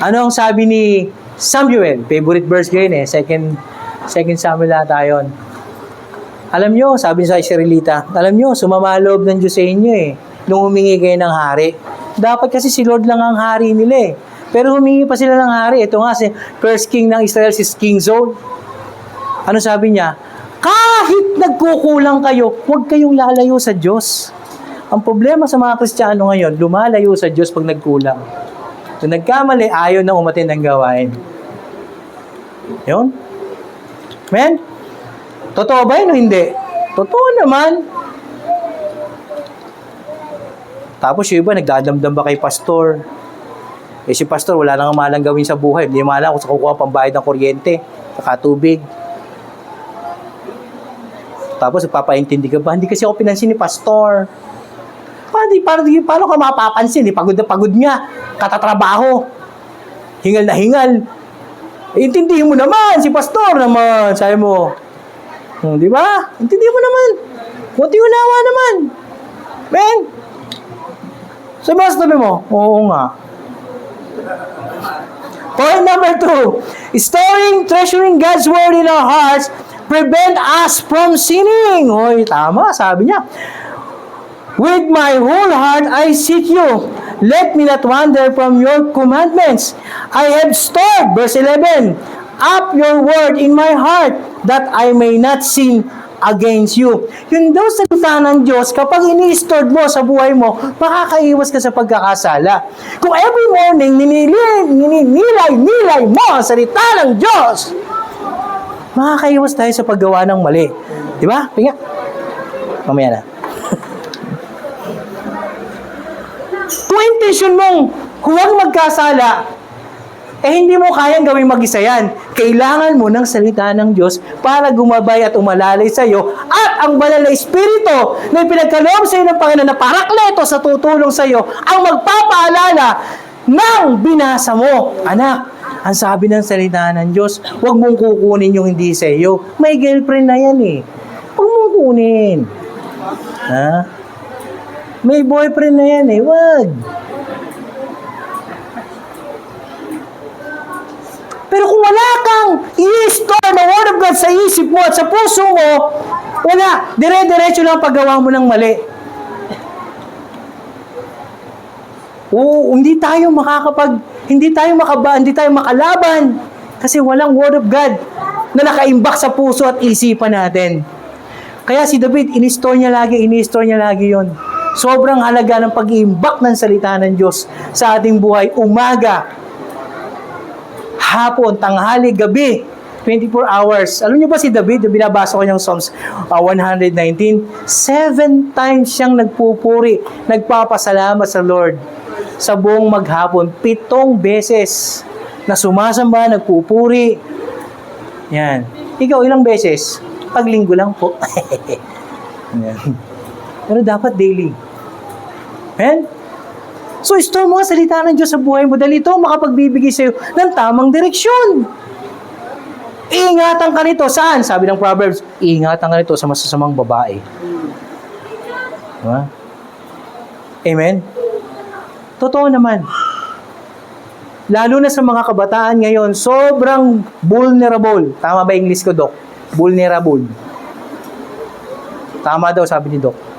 Ano ang sabi ni Samuel? Favorite verse ko yun eh. Second Samuel ata yun. Alam nyo, sabi sa Israelita, alam nyo, sumama loob ng Diyos sa inyo eh. Nung humingi kayo ng hari. Dapat kasi si Lord lang ang hari nila eh. Pero humingi pa sila ng hari. Ito nga, si first king ng Israel, si King Saul. Ano sabi niya? Kahit nagkukulang kayo, huwag kayong lalayo sa Diyos. Ang problema sa mga Kristiyano ngayon, lumalayo sa Diyos pag nagkulang. Kung nagkamali, ayaw na umatin ng gawain. Yun? Men? Totoo ba yun o hindi? Totoo naman. Tapos yung iba, nagdadamdam ba kay pastor? Eh si pastor, wala nang malang gawin sa buhay. Hindi malang kung sa kukuha pambayad ng kuryente, saka tubig. Tapos papaintindi ka ba? Hindi kasi ako pinansin ni pastor. Paano ka mapapansin? Pagod na pagod nga. Katatrabaho. Hingal na hingal. Intindihin mo naman, si pastor naman. Sabi mo. Di ba? Intindihin mo naman. Kunti unawa naman. Men. Sabi mo, oo nga. Point number 2. Treasuring God's word in our hearts prevent us from sinning. Hoy, tama, sabi niya. With my whole heart I seek you. Let me not wander from your commandments. I have stored, verse 11, up your word in my heart that I may not sin against you. Yun daw salita ng Diyos, kapag ini-stored mo sa buhay mo, makakaiwas ka sa pagkakasala. Kung every morning, nilay mo ang salita ng Diyos, makakaiwas tayo sa paggawa ng mali. Di ba? Pinga. Mamaya na. Kung intention mong huwag magkasala, hindi mo kayang gawing mag-isa yan. Kailangan mo ng salita ng Diyos para gumabay at umalalay sa iyo. At ang banal na Espiritu na pinagkaloob sa iyo ng Panginoon na parakleto sa tutulong sa iyo, ang magpapaalala ng binasa mo. Anak, ang sabi ng salita ng Diyos, huwag mong kukunin yung hindi sa iyo. May girlfriend na yan eh. Huwag mong kunin. Ha? May boyfriend na yan eh. Huwag. Pero kung wala kang i-store na Word of God sa isip mo at sa puso mo, wala. Dire-diretso lang paggawa mo ng mali. Oo, hindi tayo makalaban kasi walang Word of God na nakaimbak sa puso at isipan natin. Kaya si David, ini-store niya lagi yon. Sobrang halaga ng pag-iimbak ng salita ng Diyos sa ating buhay, umaga, hapon, tanghali, gabi, 24 hours. Alam niyo ba si David, binabasa ko niyang Psalms 119, 7 times siyang nagpupuri, nagpapasalamat sa Lord sa buong maghapon. 7 beses na sumasamba, nagpupuri. Yan. Ikaw, ilang beses? Paglinggo lang po. Yan. Pero dapat daily. Amen? So, store mo ang salita ng Diyos sa buhay mo dahil ito makapagbibigay sa iyo ng tamang direksyon. Iingatan ka nito. Saan? Sabi ng Proverbs, iingatan ka nito sa masasamang babae. Diba? Amen? Totoo naman. Lalo na sa mga kabataan ngayon, sobrang vulnerable. Tama ba English ko, Doc? Vulnerable. Tama daw, sabi ni Doc.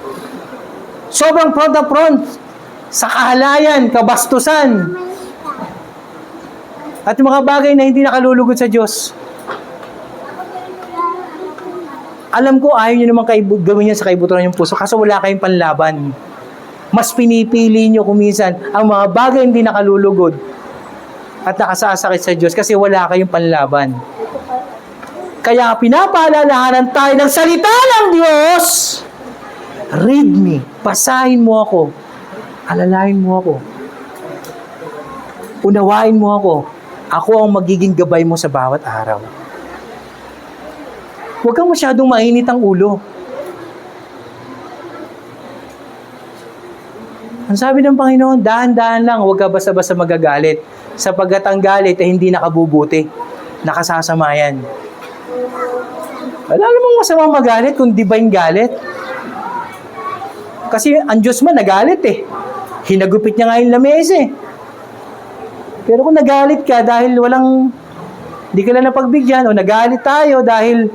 Sobrang prone na prone sa kahalayan, kabastusan, at mga bagay na hindi nakalulugod sa Diyos. Alam ko, ayaw nyo naman gawin yan sa kaibuturan yung puso, kaso wala kayong panlaban. Mas pinipili nyo kuminsan ang mga bagay hindi nakalulugod at nakasasakit sa Diyos kasi wala kayong panlaban. Kaya pinapaalalahanan tayo ng salita ng Diyos. Read me. Basahin mo ako. Alalahin mo ako. Unawain mo ako. Ako ang magiging gabay mo sa bawat araw. Huwag kang masyadong mainit ang ulo. Ang sabi ng Panginoon, dahan-dahan lang, huwag ka basta-basta magagalit. Sapagkat ang galit ay hindi nakabubuti. Nakasasama yan. Wala namang masamang magalit kung divine galit. Kasi ang Diyos man nagalit eh. Hinagupit niya nga yung lamesa eh. Pero kung nagalit ka dahil hindi ka lang napagbigyan o nagalit tayo dahil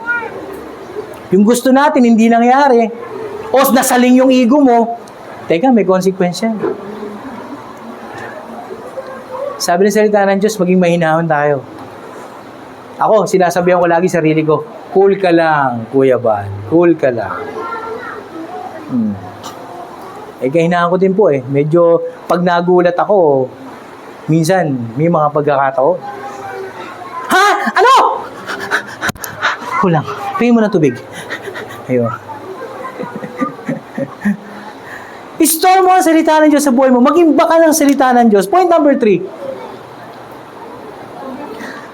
yung gusto natin hindi nangyari o nasaling yung ego mo, teka, may konsekwensya. Sabi ng salita ng Diyos, maging mahinahon tayo. Ako, sinasabihan ko lagi sarili ko, cool ka lang, Kuya Van. Cool ka lang. Kahinaan ko din po eh. Medyo, pag nagulat ako, minsan, may mga pagkakataon. Ha? Ano? Kulang. Pingin mo ng tubig. Ayun. I-store mo ang salita ng Diyos sa buhay mo. Mag-imba ka ng salita ng Diyos. Point number 3.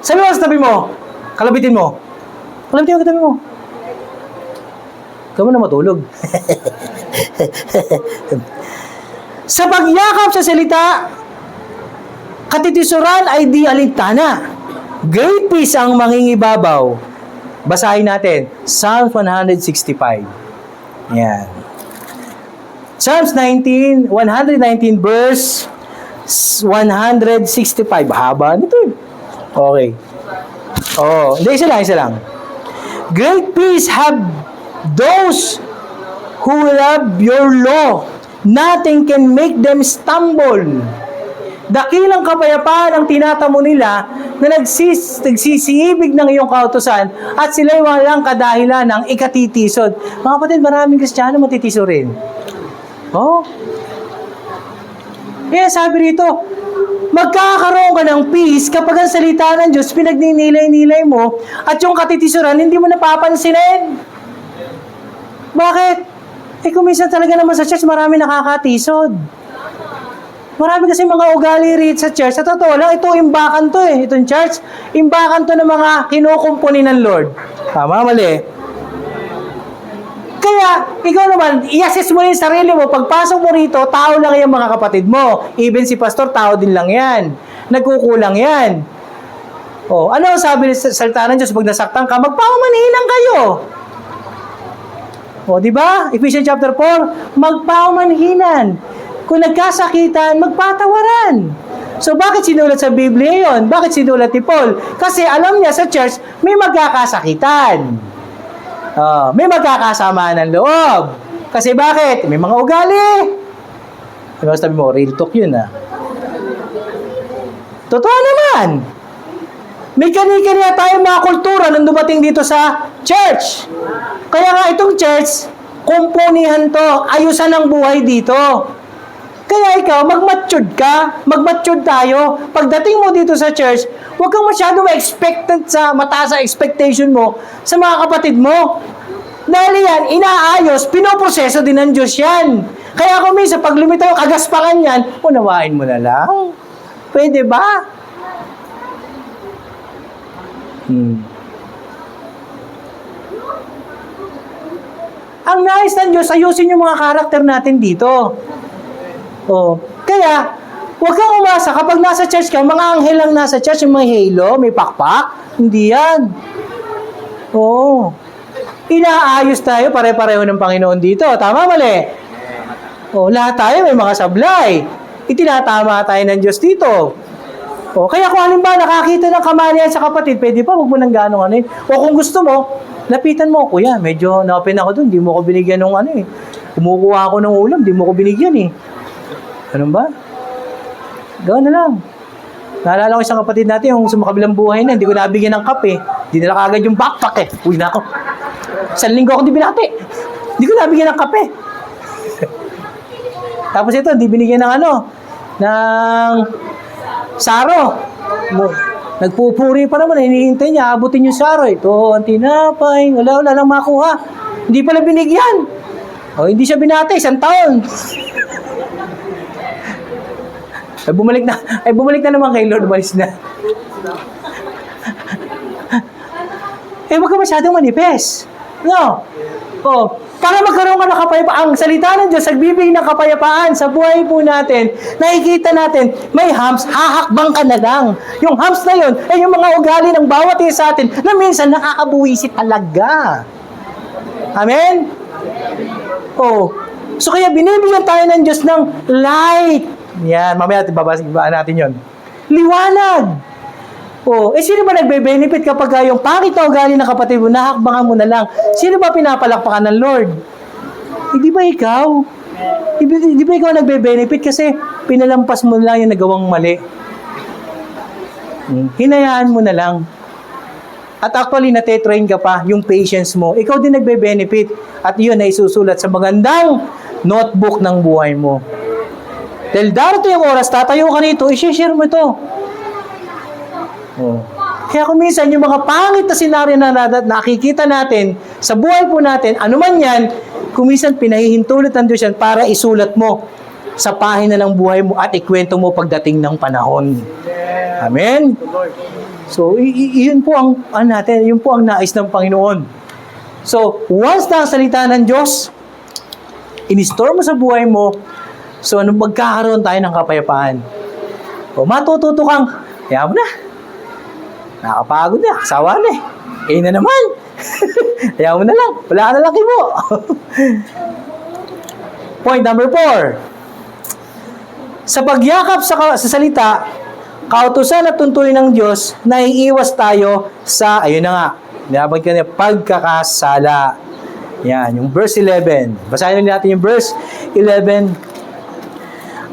Sabi mo sa tabi mo, kalabitin mo. Kalabitin mo katabi mo. Ikaw mo na matulog. Sa pagyakap sa salita, katitisuran ay di alintana. Great peace ang mangingibabaw. Basahin natin. Psalms 165. Yan. Psalms 119 verse 165. Haba nito. Okay. Hindi, isa lang. Great peace have those who love your law. Nothing can make them stumble. Dakilang kapayapaan ang tinatamo nila na nagsisiibig ng iyong kautusan at sila'y walang kadahilan ng ikatitisod. Mga kapatid, maraming Kristiyano matitiso rin. Kaya sabi rito, magkakaroon ka ng peace kapag ang salita ng Diyos pinagninilay-nilay mo at yung katitisuran hindi mo napapansinin. Bakit? Kung minsan talaga naman sa church marami nakakatisod. Marami kasi mga ugali rito sa church. Sa totoo lang, ito imbakan to eh. Itong church, imbakan to ng mga kinukumpuni ng Lord. Tama, mali. Kaya, ikaw naman, i-assess mo rin sarili mo. Pagpasok mo rito, tao lang yung mga kapatid mo. Even si pastor, tao din lang yan. Nagkukulang yan. Ano ang sabi sa salita ng Diyos? Pag nasaktan ka, magpaumanhinan kayo. Di ba? Ephesians chapter 4, magpaumanhinan. Kung nagkasakitan, magpatawaran. So, bakit sinulat sa Biblia yon? Bakit sinulat ni Paul? Kasi alam niya sa church, may magkakasakitan. May magkakasama ng loob. Kasi bakit? May mga ugali. Ano sabi mo? Real talk yun Totoo naman. May kani-kaniya tayong mga kultura nung dumating dito sa church. Kaya nga itong church, kumpunihan to. Ayusan ang buhay dito. Kaya ikaw, mag-matured ka. Mag-matured tayo. Pagdating mo dito sa church, huwag kang masyado ma-expectant mataas sa expectation mo sa mga kapatid mo. Dahil yan, inaayos, pinoproseso din ng Diyos yan. Kaya kung minsan, pag lumitaw, kagaspakan yan, unawain mo na lang. Pwede ba? Ang nais ng Diyos, ayusin yung mga karakter natin dito. Kaya, huwag kang umasa. Kapag nasa church ka, mga anghel lang nasa church, yung may halo, may pakpak. Hindi yan. Inaayos tayo, pare-pareho ng Panginoon dito. Tama, mali? Lahat tayo may mga sablay. Itinatama tayo ng Diyos dito. Kaya kung halimbawa nakakita ng kamalian sa kapatid, pwede pa, huwag mo nang gano'ng kung gusto mo, lapitan mo, kuya, medyo na-open ako dun, di mo ko binigyan ng kumukuha ako ng ulam, di mo ko binigyan Ganun ba? Gawin na lang. Naalala ko isang kapatid natin, yung sumakabilang buhay na, hindi ko nabigyan ng kape. Dinala kagad yung backpack Uy na ako. 1 linggo ako hindi binati. Hindi ko nabigyan ng kape. Tapos ito, hindi binigyan ng ng saro. Nagpupuri pa naman, hinihintay niya, abutin yung saro. Ito, ang tinapay, wala lang makuha. Hindi pala binigyan. Hindi siya binati, 1 taon. Bumalik na naman kay Lord, umalis na. Huwag ka masyadong manipes. No? Para magkaroon ka ng kapayapaan, ang salita ng Diyos, nagbibigay ng kapayapaan sa buhay po natin, nakikita natin, may hams, hahakbang ka na lang. Yung hams na yun, ay yung mga ugali ng bawat isa sa atin, na minsan nakakabuwisit talaga. Amen? So kaya binibigyan tayo ng Diyos ng light. Yan, mamaya babasihan natin yon. Liwanag. Sino ba nagbe-benefit kapag yung pangit na ugali ng kapatid mo, nahakbangan mo na lang? Sino ba pinapalakpakan ng Lord? Hindi ba ikaw? Hindi ba ikaw nagbe-benefit kasi pinalampas mo lang yung nagawang mali? Hinayaan mo na lang. At actually, nate-train ka pa yung patience mo. Ikaw din nagbe-benefit. At yun ay isusulat sa magandang notebook ng buhay mo. Dahil darating yung oras, tatayo ka rito, i-share mo ito. Oh. Kaya kung minsan yung mga pangit na senaryo na nakikita natin sa buhay po natin, ano man yan, kung minsan pinahihintulot ng Diyos yan para isulat mo sa pahina ng buhay mo at ikwento mo pagdating ng panahon. Amen? So, yun po ang natin, yun po ang nais ng Panginoon. So, once na ang salita ng Diyos, in-store mo sa buhay mo, so magkakaroon tayo ng kapayapaan. O matututo kang, kaya mo na. Nakapagod na, kasawa na eh. Eh na naman. Kaya mo na lang, wala ka na lang kibo. Point number 4. Sa pagyakap sa salita, kautusan at tuntunin ng Diyos, naiiwas tayo sa, ayun na nga, nabag ka niya, pagkakasala. Yan, yung verse 11. Basahin natin yung verse 11.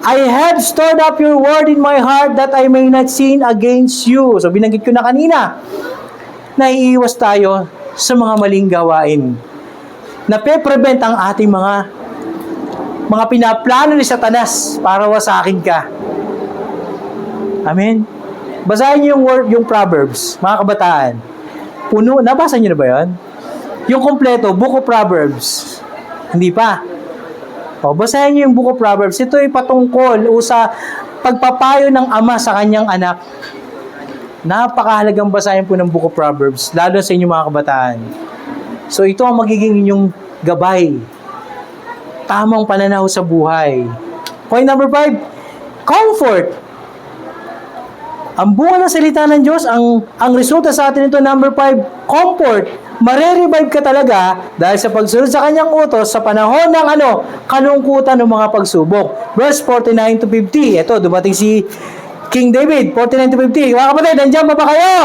I have stored up your word in my heart that I may not sin against you. So, binanggit ko na kanina. Naiiwas tayo sa mga maling gawain. Nape-prevent ang ating mga pinaplano ni Satanas para wasakin ka. Amen? Basahin niyo yung Proverbs, mga kabataan. Puno, nabasa niyo na ba yun? Yung kompleto, Book of Proverbs. Hindi pa. O, basahin niyo yung Book of Proverbs. Ito ay patungkol sa pagpapayo ng ama sa kanyang anak. Napakahalagang basahin po ng Book of Proverbs, lalo sa inyong mga kabataan. So, ito ang magiging inyong gabay. Tamang pananaw sa buhay. Point number 5, comfort. Ang bunga ng salita ng Diyos, ang resulta sa atin ito, number 5, comfort. Mare-revive ka talaga dahil sa pagsunod sa kanyang utos sa panahon ng kalungkutan ng mga pagsubok. Verse 49 to 50. Ito, dumating si King David, 49 to 50. Mga kapatid, nandiyan pa ba kayo?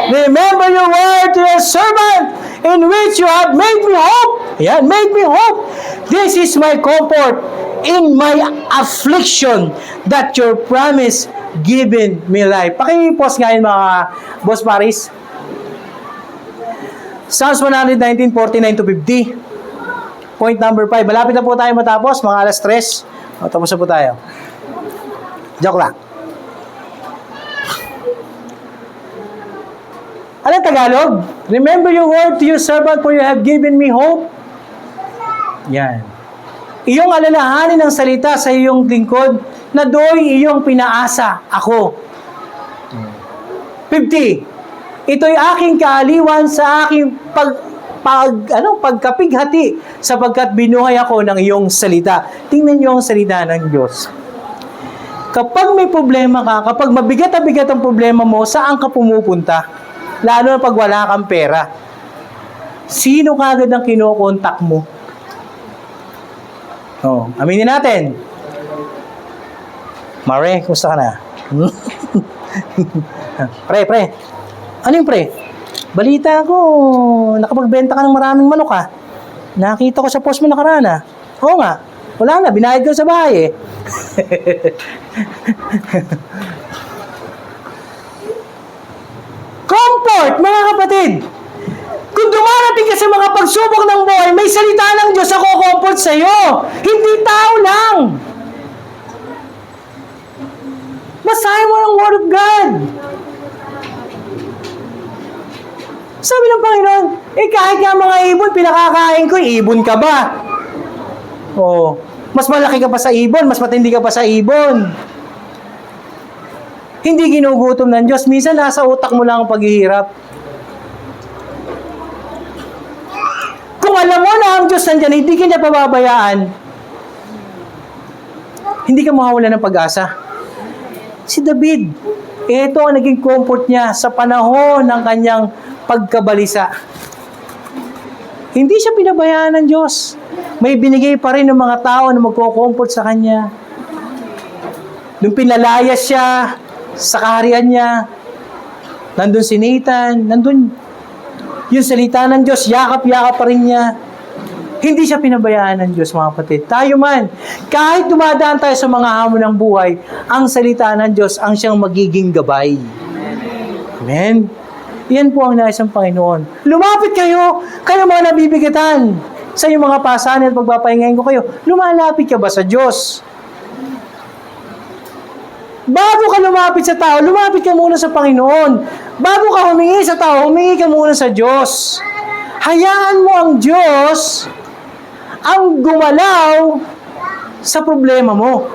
Remember your word to your servant in which you have made me hope. Yan, made me hope. This is my comfort in my affliction that your promise given me life. Paki-post nga yun mga Boss Paris. Psalms 119, 49 to 50. Point number 5. Malapit na po tayo matapos, mga alas 3. O, tapos na po tayo. Joke lang. Anong Tagalog? Remember your word to your servant for you have given me hope. Yan. Iyong alalahanin ng salita sa iyong lingkod na do'y iyong pinaasa ako. 50. Ito'y aking kaaliwan sa aking pagkapighati sapagkat binuhay ako ng iyong salita. Tingnan niyo ang salita ng Diyos. Kapag may problema ka, kapag mabigat na bigat ang problema mo, saan ka pumupunta? Lalo na pag wala kang pera. Sino kagad ang kinokontak mo? Oh, aminin natin. Mare, kumusta ka na? Pre. Ano yung pre? Balita ko, nakapagbenta ka ng maraming manok ha. Nakita ko sa post mo nakaraan ha. Oo nga. Wala na, binayad ko sa bahay eh. Comfort, mga kapatid. Kung dumarating ka sa mga pagsubok ng buhay, may salita ng Diyos ako comfort sa iyo. Hindi tao lang. Basahin mo ng Word of God. Sabi ng Panginoon, kahit nga mga ibon, pinakakain ko, ibon ka ba? Oh, mas malaki ka pa sa ibon, mas matindi ka pa sa ibon. Hindi ginugutom ng Diyos. Minsan nasa utak mo lang ang paghihirap. Kung alam mo na ang Diyos nandiyan, hindi ka niya pababayaan, hindi ka mawawala ng pag-asa. Si David, ito ang naging comfort niya sa panahon ng kanyang pagkabalisa. Hindi siya pinabayaan ng Diyos. May binigay pa rin ng mga tao na magko-comfort sa kanya. Nung pinalayas siya sa kaharian niya, nandun si Nathan, nandun yung salita ng Diyos, yakap-yakap pa rin niya. Hindi siya pinabayaan ng Diyos, mga kapatid. Tayo man, kahit dumadaan tayo sa mga hamon ng buhay, ang salita ng Diyos ang siyang magiging gabay. Amen? Iyan po ang nais ng Panginoon. Lumapit kayo mga nabibigatan sa inyong mga pasanin at pagpapahingayin ko kayo. Lumalapit ka ba sa Diyos? Bago ka lumapit sa tao, lumapit ka muna sa Panginoon. Bago ka humingi sa tao, humingi ka muna sa Diyos. Hayaan mo ang Diyos ang gumalaw sa problema mo.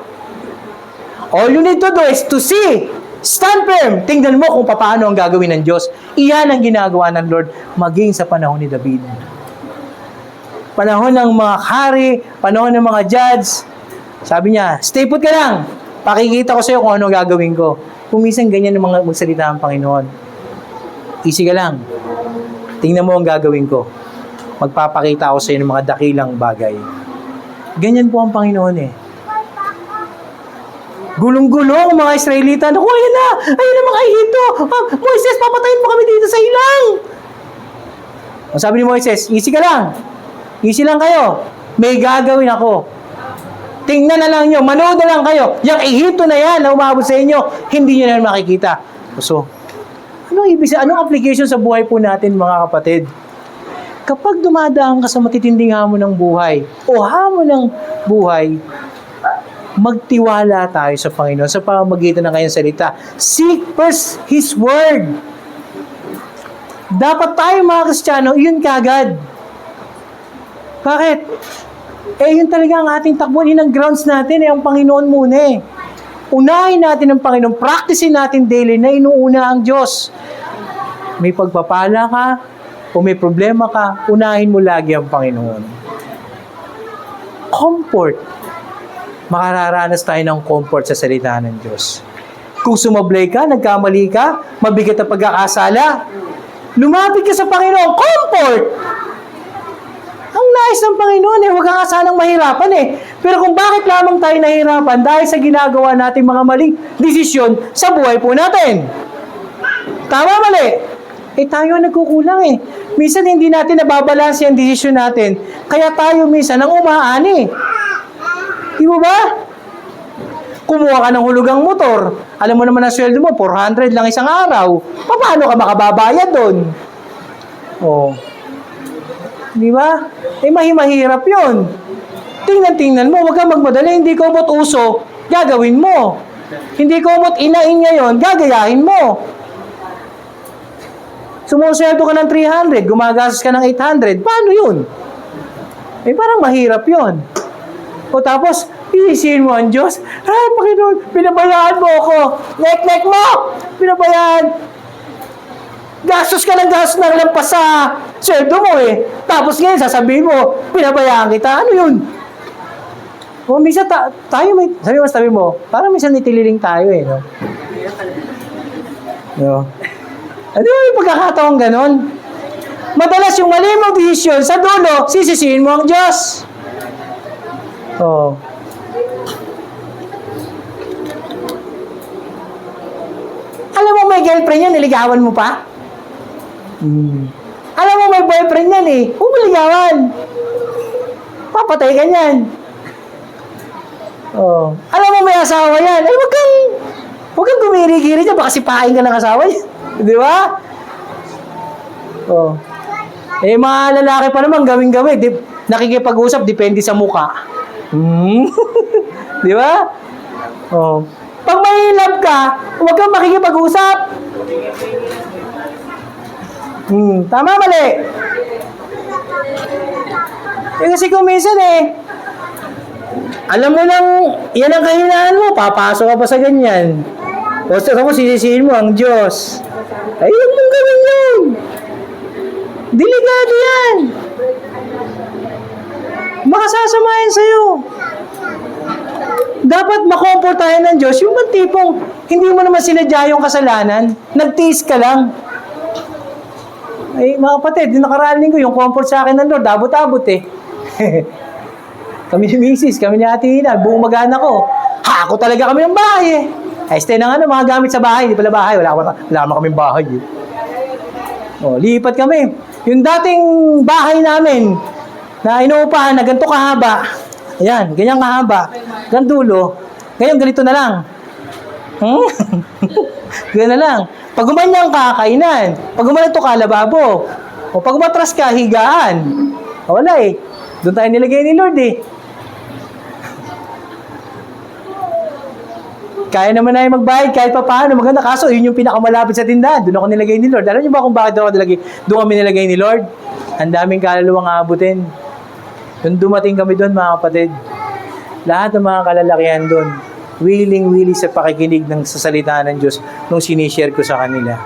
All you need to do is to see. Stand firm. Tingnan mo kung paano ang gagawin ng Diyos. Iyan ang ginagawa ng Lord maging sa panahon ni David. Panahon ng mga hari, panahon ng mga judge. Sabi niya, stay put ka lang. Pakikita ko sa iyo kung ano gagawin ko. Kung minsan ganyan ang mga magsalita ng Panginoon. Easy ka lang. Tingnan mo ang gagawin ko. Magpapakita ako sa iyo ng mga dakilang bagay. Ganyan po ang Panginoon eh. Gulong-gulong mga Israelita. Naku, ayan na! Ayan na mga Ehipto! Moises, papatayin mo kami dito sa ilang! Ang sabi ni Moises, easy ka lang. Easy lang kayo. May gagawin ako. Tingnan na lang nyo. Manood na lang kayo. Yung Ehipto na yan na umabot sa inyo, hindi nyo na makikita. So, anong application sa buhay po natin mga kapatid? Kapag dumadaan ka sa matitinding hamon ng buhay o hamon ng buhay, magtiwala tayo sa Panginoon sa pamamagitan ng kanyang salita. Seek first His Word. Dapat tayo mga Kristiyano, yun kagad. Bakit? Yun talaga ang ating takbuhan. Yun ang grounds natin, ang Panginoon muna eh. Unahin natin ang Panginoon. Practicein natin daily na inuuna ang Diyos. May pagpapala ka o may problema ka, unahin mo lagi ang Panginoon. Comfort. Makararanas tayo ng comfort sa salita ng Diyos. Kung sumablay ka, nagkamali ka, mabigat ang pagkakasala, lumapit ka sa Panginoon, comfort! Ang nais ng Panginoon huwag ka nga sanang mahirapan Pero kung bakit lamang tayo nahirapan dahil sa ginagawa nating mga maling desisyon sa buhay po natin. Tama, mali? Tayo nagkukulang Minsan hindi natin nababalanse ang desisyon natin. Kaya tayo minsan ang umaani. Di mo ba? Kumuha ka ng hulugang motor. Alam mo naman ang sweldo mo, 400 lang isang araw. Paano ka makababayad doon? Di ba? Mahirap yun. Tingnan mo, huwag kang magmadali. Hindi ko umot uso, gagawin mo. Hindi ko umot inain ngayon, gagayahin mo. Sumusweldo ka ng 300, gumagastos ka ng 800. Paano yun? Parang mahirap yun. O tapos, isisihin mo ang Diyos, ay, Panginoon, pinabayaan mo ako. Nek mo! Pinabayaan. Gastos ka ng gastos ng lampas sa sweldo mo Tapos ngayon, sasabihin mo, pinabayaan kita. Ano yun? O minsan tayo may, sabi mo, parang minsan itililing tayo no? Ano yung pagkakataong ganon? Madalas yung mali mong desisyon, sa dulo, sisisihin mo ang Diyos. Alam mo may girlfriend yan, niligawan mo pa? Alam mo may boyfriend yan huwag mo ligawan. Papatay ka yan. Alam mo may asawa yan, huwag kang gumiri-giri dyan, baka sipain ka ng asawa yan. Di ba? Mga lalaki pa naman, gawin-gawin. Nakikipag-usap, depende sa muka. Di ba? Pag may love ka, huwag kang makikipag-usap. Tama, mali? Kasi kung minsan alam mo nang, yan ang kahinaan mo, papasok ka pa sa ganyan. O ako, sisisihin mo ang Diyos. Huwag mong gawin yun. Delikado yan. Makasasamahin sa'yo. Dapat makomfort tayo ng Diyos. Yung bang tipong, hindi mo naman sinadya yung kasalanan, nagtiis ka lang. Mga kapatid, yung nakaraan linggo, yung comfort sa akin ng Lord, abot-abot Kami ni Mrs., kami ni Ate Hina, buong mag-anak ko. Hako talaga kami ng bahay stay na mga gamit sa bahay, hindi pala bahay, wala naman kaming bahay lipat kami. Yung dating bahay namin, na inuupahan na ganito kahaba, ayan, ganyan kahaba, hanggang dulo, ngayon ganito na lang. Hmm? Gano'n lang. Pag gumanyang ka, kainan. Pag gumanito ka, lababo. O pag matras ka, higaan. Wala eh. Doon tayo nilagay ni Lord eh. Kaya naman na magbayad kahit pa paano. Maganda. Kaso, yun yung pinakamalapit sa tindahan. Doon ako nilagay ni Lord. Alam niyo ba kung bakit doon kami nilagay ni Lord? Ang daming kaluluwang aabutin. Doon dumating kami doon, mga kapatid. Lahat ng mga kalalakihan doon, willing sa pakikinig ng sasalita ng Diyos nung sinishare ko sa kanila.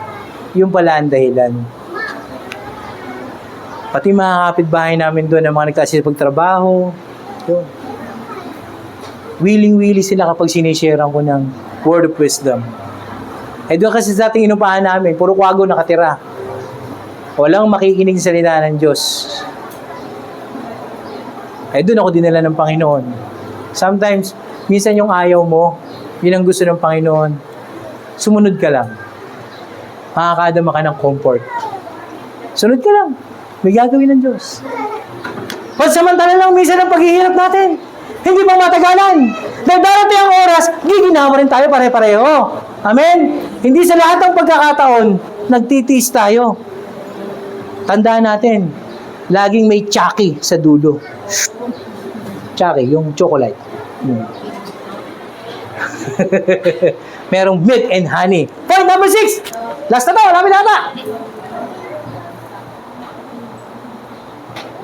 Yung pala ang dahilan. Pati mga kapitbahay namin doon, ang mga nagkasipagtrabaho, yun. Willing sila kapag sinisharean ko ng word of wisdom. Eh doon kasi sa ating inupahan namin, puro kwago nakatira. Walang makikinig sa salita ng Diyos. Eh doon ako dinala ng Panginoon. Sometimes, minsan yung ayaw mo, yun ang gusto ng Panginoon, sumunod ka lang. Makakadama ka ng comfort. Sunod ka lang. May gagawin ng Diyos. Pansamantala lang minsan ang paghihirap natin. Hindi pang matagalan. Dahil darating ang oras, giginawa rin tayo pare-pareho. Amen? Hindi sa lahat ng pagkakataon, nagtitiis tayo. Tandaan natin, laging may Chucky sa dulo. Chucky, yung chocolate. Merong milk and honey. Point number 6. Last na to, lapit na ata.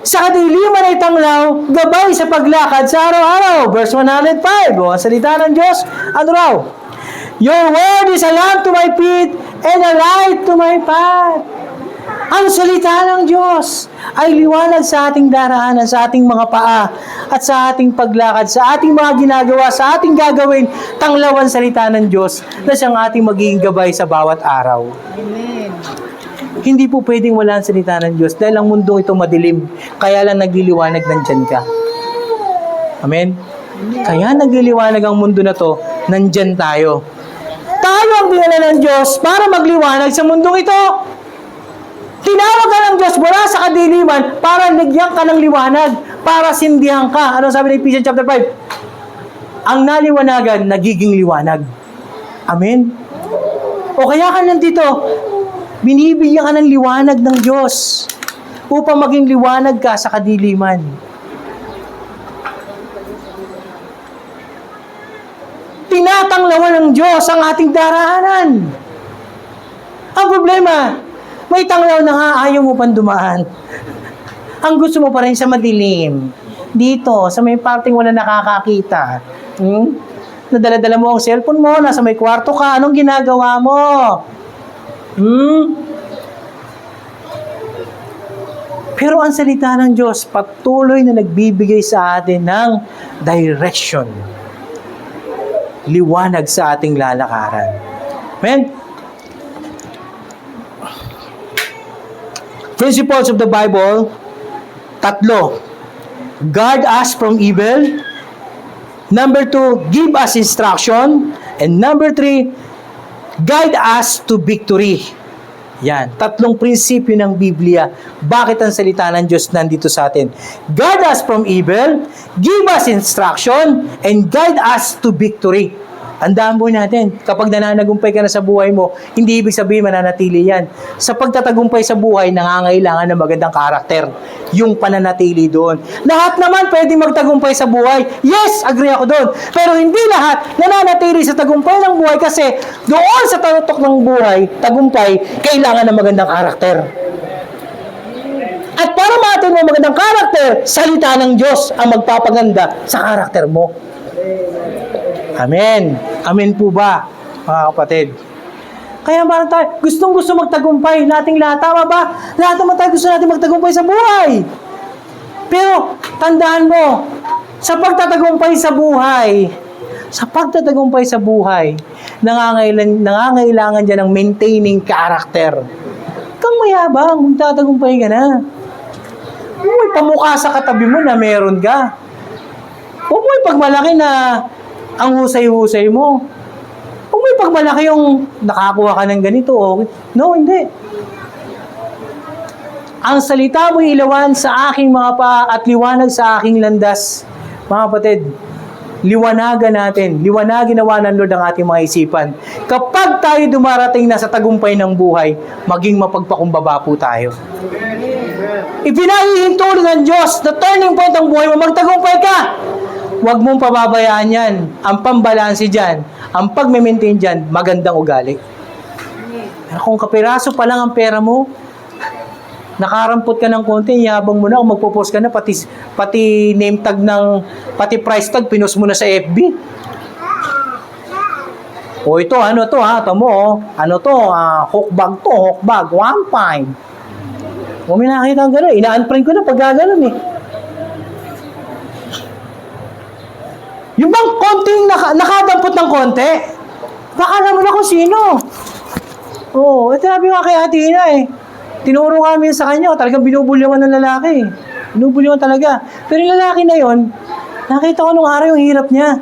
Sa kadiliman ay tanglaw, gabay sa paglakad sa araw-araw. Verse 105. O, ang salita ng Diyos, ano raw? Your word is a lamp to my feet and a light to my path. Ang salita ng Diyos ay liwanag sa ating daraanan, sa ating mga paa, at sa ating paglakad, sa ating mga ginagawa, sa ating gagawin, tanglawan salita ng Diyos na siyang ating magiging gabay sa bawat araw. Amen. Hindi po pwedeng wala ang salita ng Diyos dahil ang mundong ito madilim. Kaya lang nagliliwanag nandyan ka. Amen? Kaya nagliliwanag ang mundo na to, nandyan tayo. Tayo ang dinala ng Diyos para magliwanag sa mundong ito. Tinawag ka ng Diyos mula sa kadiliman para nagyan ka ng liwanag, para sindihan ka. Ano sabi ng Ephesians chapter 5? Ang naliwanagan, nagiging liwanag. Amen? O kaya ka nandito, binibigyan ka ng liwanag ng Diyos upang maging liwanag ka sa kadiliman. Tinatanglawan ng Diyos ang ating daraanan. Ang problema, may tanglaw na nga, ayaw mo pang dumaan. Ang gusto mo pa rin sa madilim. Dito, sa may parting wala nakakakita. Nadala-dala mo ang cellphone mo, nasa may kwarto ka, anong ginagawa mo? Pero ang salita ng Diyos, patuloy na nagbibigay sa atin ng direction. Liwanag sa ating lalakaran. Amen? Principles of the Bible, 3. Guard us from evil. Number 2, give us instruction. And number 3, guide us to victory. Yan, 3 prinsipyo ng Biblia. Bakit ang salita ng Diyos nandito sa atin? Guard us from evil, give us instruction, and guide us to victory. Andaan po natin, kapag nananagumpay ka na sa buhay mo, hindi ibig sabihin mananatili yan. Sa pagtatagumpay sa buhay, nangangailangan ng magandang karakter. Yung pananatili doon. Lahat naman pwedeng magtagumpay sa buhay. Yes, agree ako doon. Pero hindi lahat nananatili sa tagumpay ng buhay kasi doon sa talutok ng buhay, tagumpay, kailangan ng magandang karakter. At para matin mo magandang karakter, salita ng Diyos ang magpapaganda sa karakter mo. Amen. Amen po ba, mga kapatid? Kaya parang tayo, gustong-gusto magtagumpay nating lahat. Tama ba? Lahat naman tayo gusto natin magtagumpay sa buhay. Pero, tandaan mo, sa pagtatagumpay sa buhay, nangangailangan dyan ng maintaining character. Kang mayabang, magtatagumpay ka na. Huwag pamukha sa katabi mo na meron ka. Huwag mo ipagmalaki na ang husay-husay mo. Huwag mo ipagmalaki yung nakakuha ka ng ganito. Okay. No, hindi. Ang salita mo ilawan sa aking mga paa at liwanag sa aking landas. Mga kapatid, liwanagan natin, liwanagin nawa ng Lord ang ating mga isipan. Kapag tayo dumarating na sa tagumpay ng buhay, maging mapagpakumbaba po tayo. Ipinahihinto ng Diyos, the turning point ng buhay mo, magtagumpay ka! Huwag mong pababayaan yan. Ang pambalansi dyan, ang pag-maintain dyan, magandang ugali. Kung kapiraso pa lang ang pera mo, nakarampot ka ng konti, yabang mo na, kung magpo-post ka na, pati name tag pati price tag, pinost mo na sa FB. O ito, ano to ha, ito mo, oh. Ano to, hook bag, 1.5. O may nakita ang gano'n, ina-unprint ko na pag gano'n eh. Yung bang konting nakadampot ng konti, baka naman ako sino. Oo, ito sabi nga kay Ate Ina eh. Tinuro kami sa kanya, talagang binubulyawan ng lalaki. Binubulyawan talaga. Pero yung lalaki na yon, nakita ko nung araw yung hirap niya.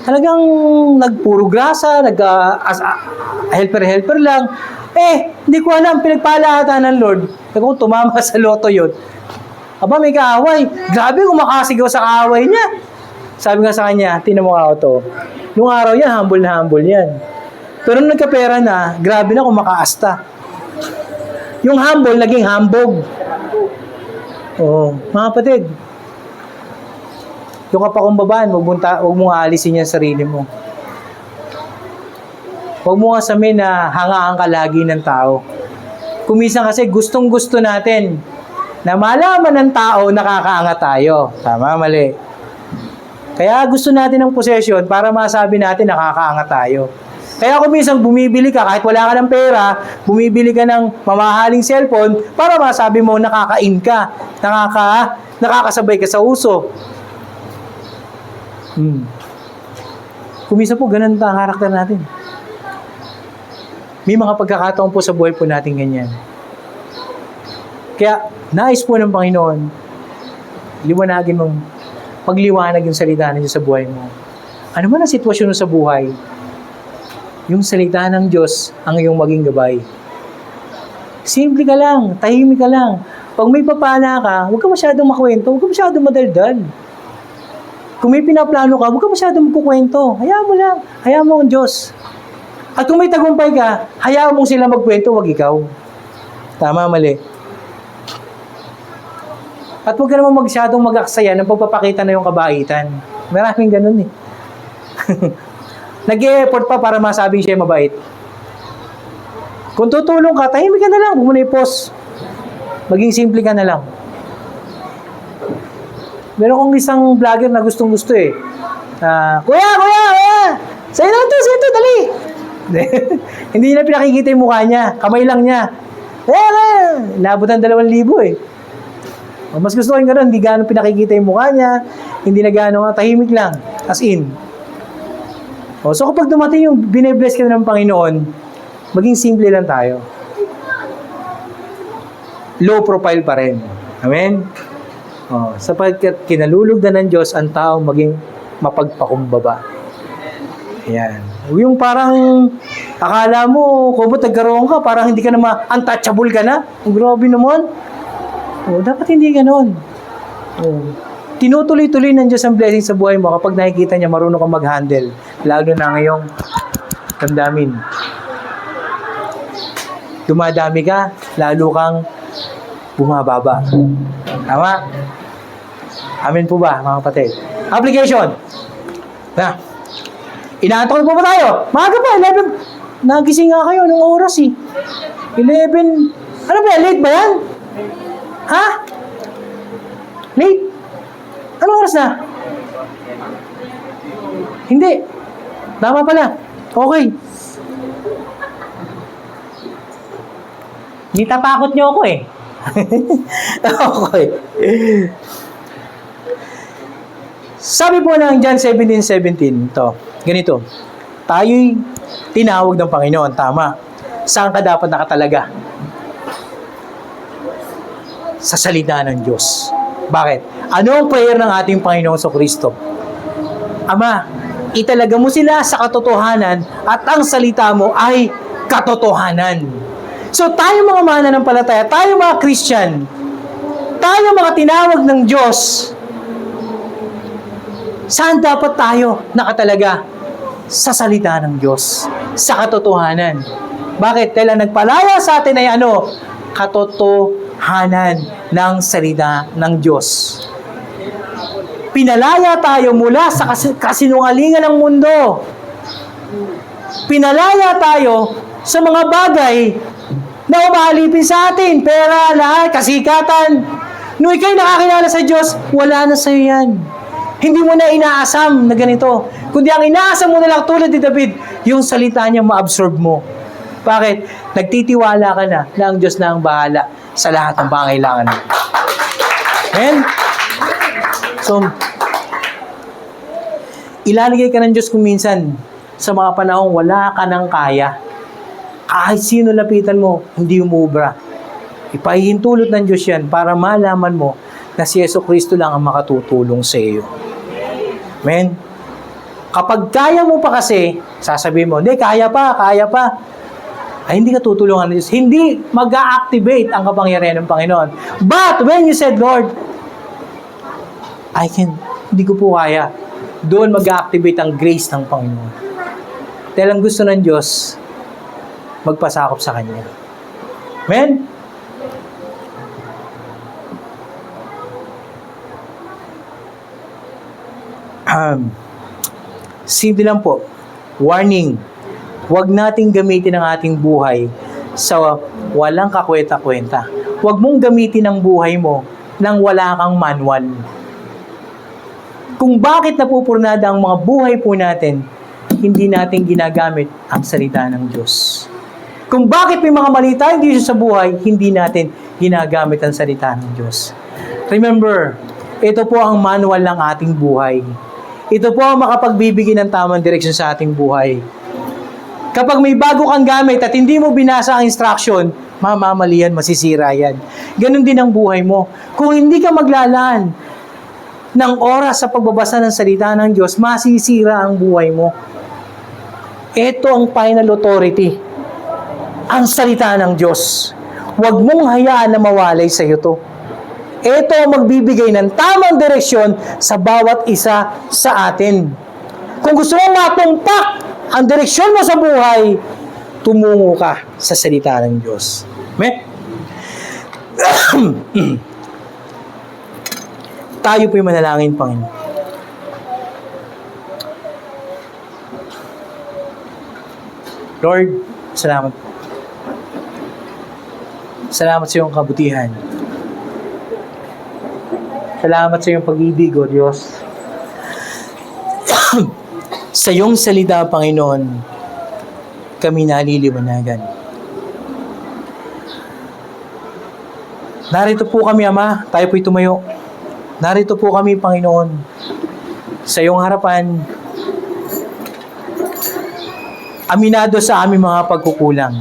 Talagang nagpuro grasa, helper lang. Hindi ko alam, pinagpalahatan ng Lord. Kung tumama sa loto yun. Aba, may kaaway. Grabe, kumakasigaw sa kaaway niya. Sabi nga sa kanya, tinan mo ako to. Nung araw yan, humble na humble yan. Pero nung nagkapera na, grabe na kumakaasta. Yung humble, naging hambog. Oo, mga kapatid. Yung kapakumbabaan, huwag mong aalisin yung sarili mo. Huwag mo kasamin na hangaan ka lagi ng tao. Kumisan kasi gustong-gusto natin na malaman ng tao nakakaangat tayo. Tama, mali. Kaya gusto natin ng possession para masabi natin nakakaangat tayo. Kaya kung minsan bumibili ka, kahit wala ka ng pera, bumibili ka ng mamahaling cellphone para masabi mo nakaka-in ka, nakakasabay ka sa uso. Kung minsan po, ganun ang karakter natin. May mga pagkakataon po sa buhay po natin ganyan. Kaya, nais po ng Panginoon, liwanagin mong pagliwanag yung salita niya sa buhay mo. Ano man ang sitwasyon mo sa buhay, yung salita ng Diyos ang iyong maging gabay. Simple ka lang, tahimik ka lang. Pag may papala ka, huwag ka masyadong makwento, huwag ka masyadong madaldal. Kung may pinaplano ka, huwag ka masyadong magkukwento. Hayaan mo lang, hayaan mo ang Diyos. At kung may tagumpay ka, hayaan mo sila magkwento, huwag ikaw. Tama, mali. At huwag ka naman masyadong mag-aksaya ng pagpapakita na yung kabaitan. Maraming ganun eh. Nag-e-effort pa para masabing siya mabait. Kung tutulong ka, tahimik ka na lang. Huwag mo na i-post. Maging simple ka na lang. Meron kong isang vlogger na gustong-gusto eh. Kuya! Sa'yo na ito, dali! Hindi na pinakikita yung mukha niya. Kamay lang niya. Naabot ng 2,000 eh. Mas gusto ko yung gano'n, hindi gano'n pinakikita yung mukha niya, hindi na gano'n, tahimik lang, as in. So kapag dumating yung bine-bless ka ng Panginoon, maging simple lang tayo. Low profile pa rin. Amen? Sapagkat kinalulog na ng Diyos ang tao maging mapagpakumbaba. Ayan. Yung parang akala mo, kung ba't nagkaroon ka, parang hindi ka na untouchable ka na. Grabe naman. Dapat hindi ganoon. Tinutuloy-tuloy ng Diyos ang blessing sa buhay mo kapag nakikita niya marunong kang mag-handle. Lalo na ngayong damdamin. Dumadami ka, lalo kang bumababa. Tama? Amen po ba, mga kapatid? Application. Inaantok na po ba tayo? Maaga pa, 11. Nagising nga kayo nung oras eh. 11. Ano ba, late ba yan? Ha? Late? Anong oras na? Hindi. Tama pala. Okay. Nitatakot niyo ako eh. Okay. Sabi po ng John 17:17, to, ganito, tayo'y tinawag ng Panginoon, tama. Saan ka dapat nakatalaga? Sa salita ng Diyos. Bakit? Ano ang prayer ng ating Panginoon sa Kristo? Ama, italaga mo sila sa katotohanan at ang salita mo ay katotohanan. So tayo mga mananampalataya, tayo mga Christian, tayo mga tinawag ng Diyos, Saan dapat tayo nakatalaga? Sa salita ng Diyos, sa katotohanan. Bakit? Dahil ang nagpalaya sa atin ay ano? Katotohanan ng salita ng Diyos. Pinalaya tayo mula sa kasinungalingan ng mundo. Pinalaya tayo sa mga bagay na umaalipin sa atin. Pera, lahat, kasikatan. Nung ikaw'y nakakilala sa Diyos, wala na sa'yo yan. Hindi mo na inaasam na ganito. Kundi ang inaasam mo na lang tulad ni David, yung salita niya ma-absorb mo. Bakit? Nagtitiwala ka na ang Diyos na ang bahala sa lahat ng pangailangan mo. Amen? So, ilalagay ka ng Diyos kung minsan sa mga panahong wala ka nang kaya. Kahit sino lapitan mo, hindi umubra. Ipahihintulot ng Diyos yan para malaman mo na si Yesu Cristo lang ang makatutulong sa iyo. Amen? Kapag kaya mo pa kasi, sasabihin mo, hindi, kaya pa. Ay, hindi ka tutulungan ng Diyos. Hindi mag-a-activate ang kapangyarihan ng Panginoon. But, when you said, Lord, hindi ko po kaya, doon mag-a-activate ang grace ng Panginoon. Dahil ang gusto ng Diyos, magpasakop sa Kanya. Amen? Simple lang po. Warning. Huwag nating gamitin ang ating buhay sa walang kakwenta-kwenta. Huwag mong gamitin ang buhay mo nang wala kang manual. Kung bakit napupurnada ang mga buhay po natin, hindi natin ginagamit ang salita ng Diyos. Kung bakit may mga mali tayong desisyon sa buhay, hindi natin ginagamit ang salita ng Diyos. Remember, ito po ang manual ng ating buhay. Ito po ang makapagbibigay ng tamang direksyon sa ating buhay. Kapag may bago kang gamit at hindi mo binasa ang instruction, mamamali yan, masisira yan. Ganon din ang buhay mo. Kung hindi ka maglalaan ng oras sa pagbabasa ng salita ng Diyos, masisira ang buhay mo. Ito ang final authority. Ang salita ng Diyos. Huwag mong hayaan na mawalay sa iyo to. Ito ang magbibigay ng tamang direksyon sa bawat isa sa atin. Kung gusto mong matumpak ang direksyon mo sa buhay, tumungo ka sa salita ng Diyos. Amen? Tayo po'y manalangin, Panginoon. Lord, salamat. Salamat sa iyong kabutihan. Salamat sa iyong pag-ibig, O Diyos. Sa iyong salita, Panginoon, kami naliliwanagan. Narito po kami, Ama. Tayo po'y tumayo. Narito po kami, Panginoon, sa iyong harapan. Aminado sa aming mga pagkukulang.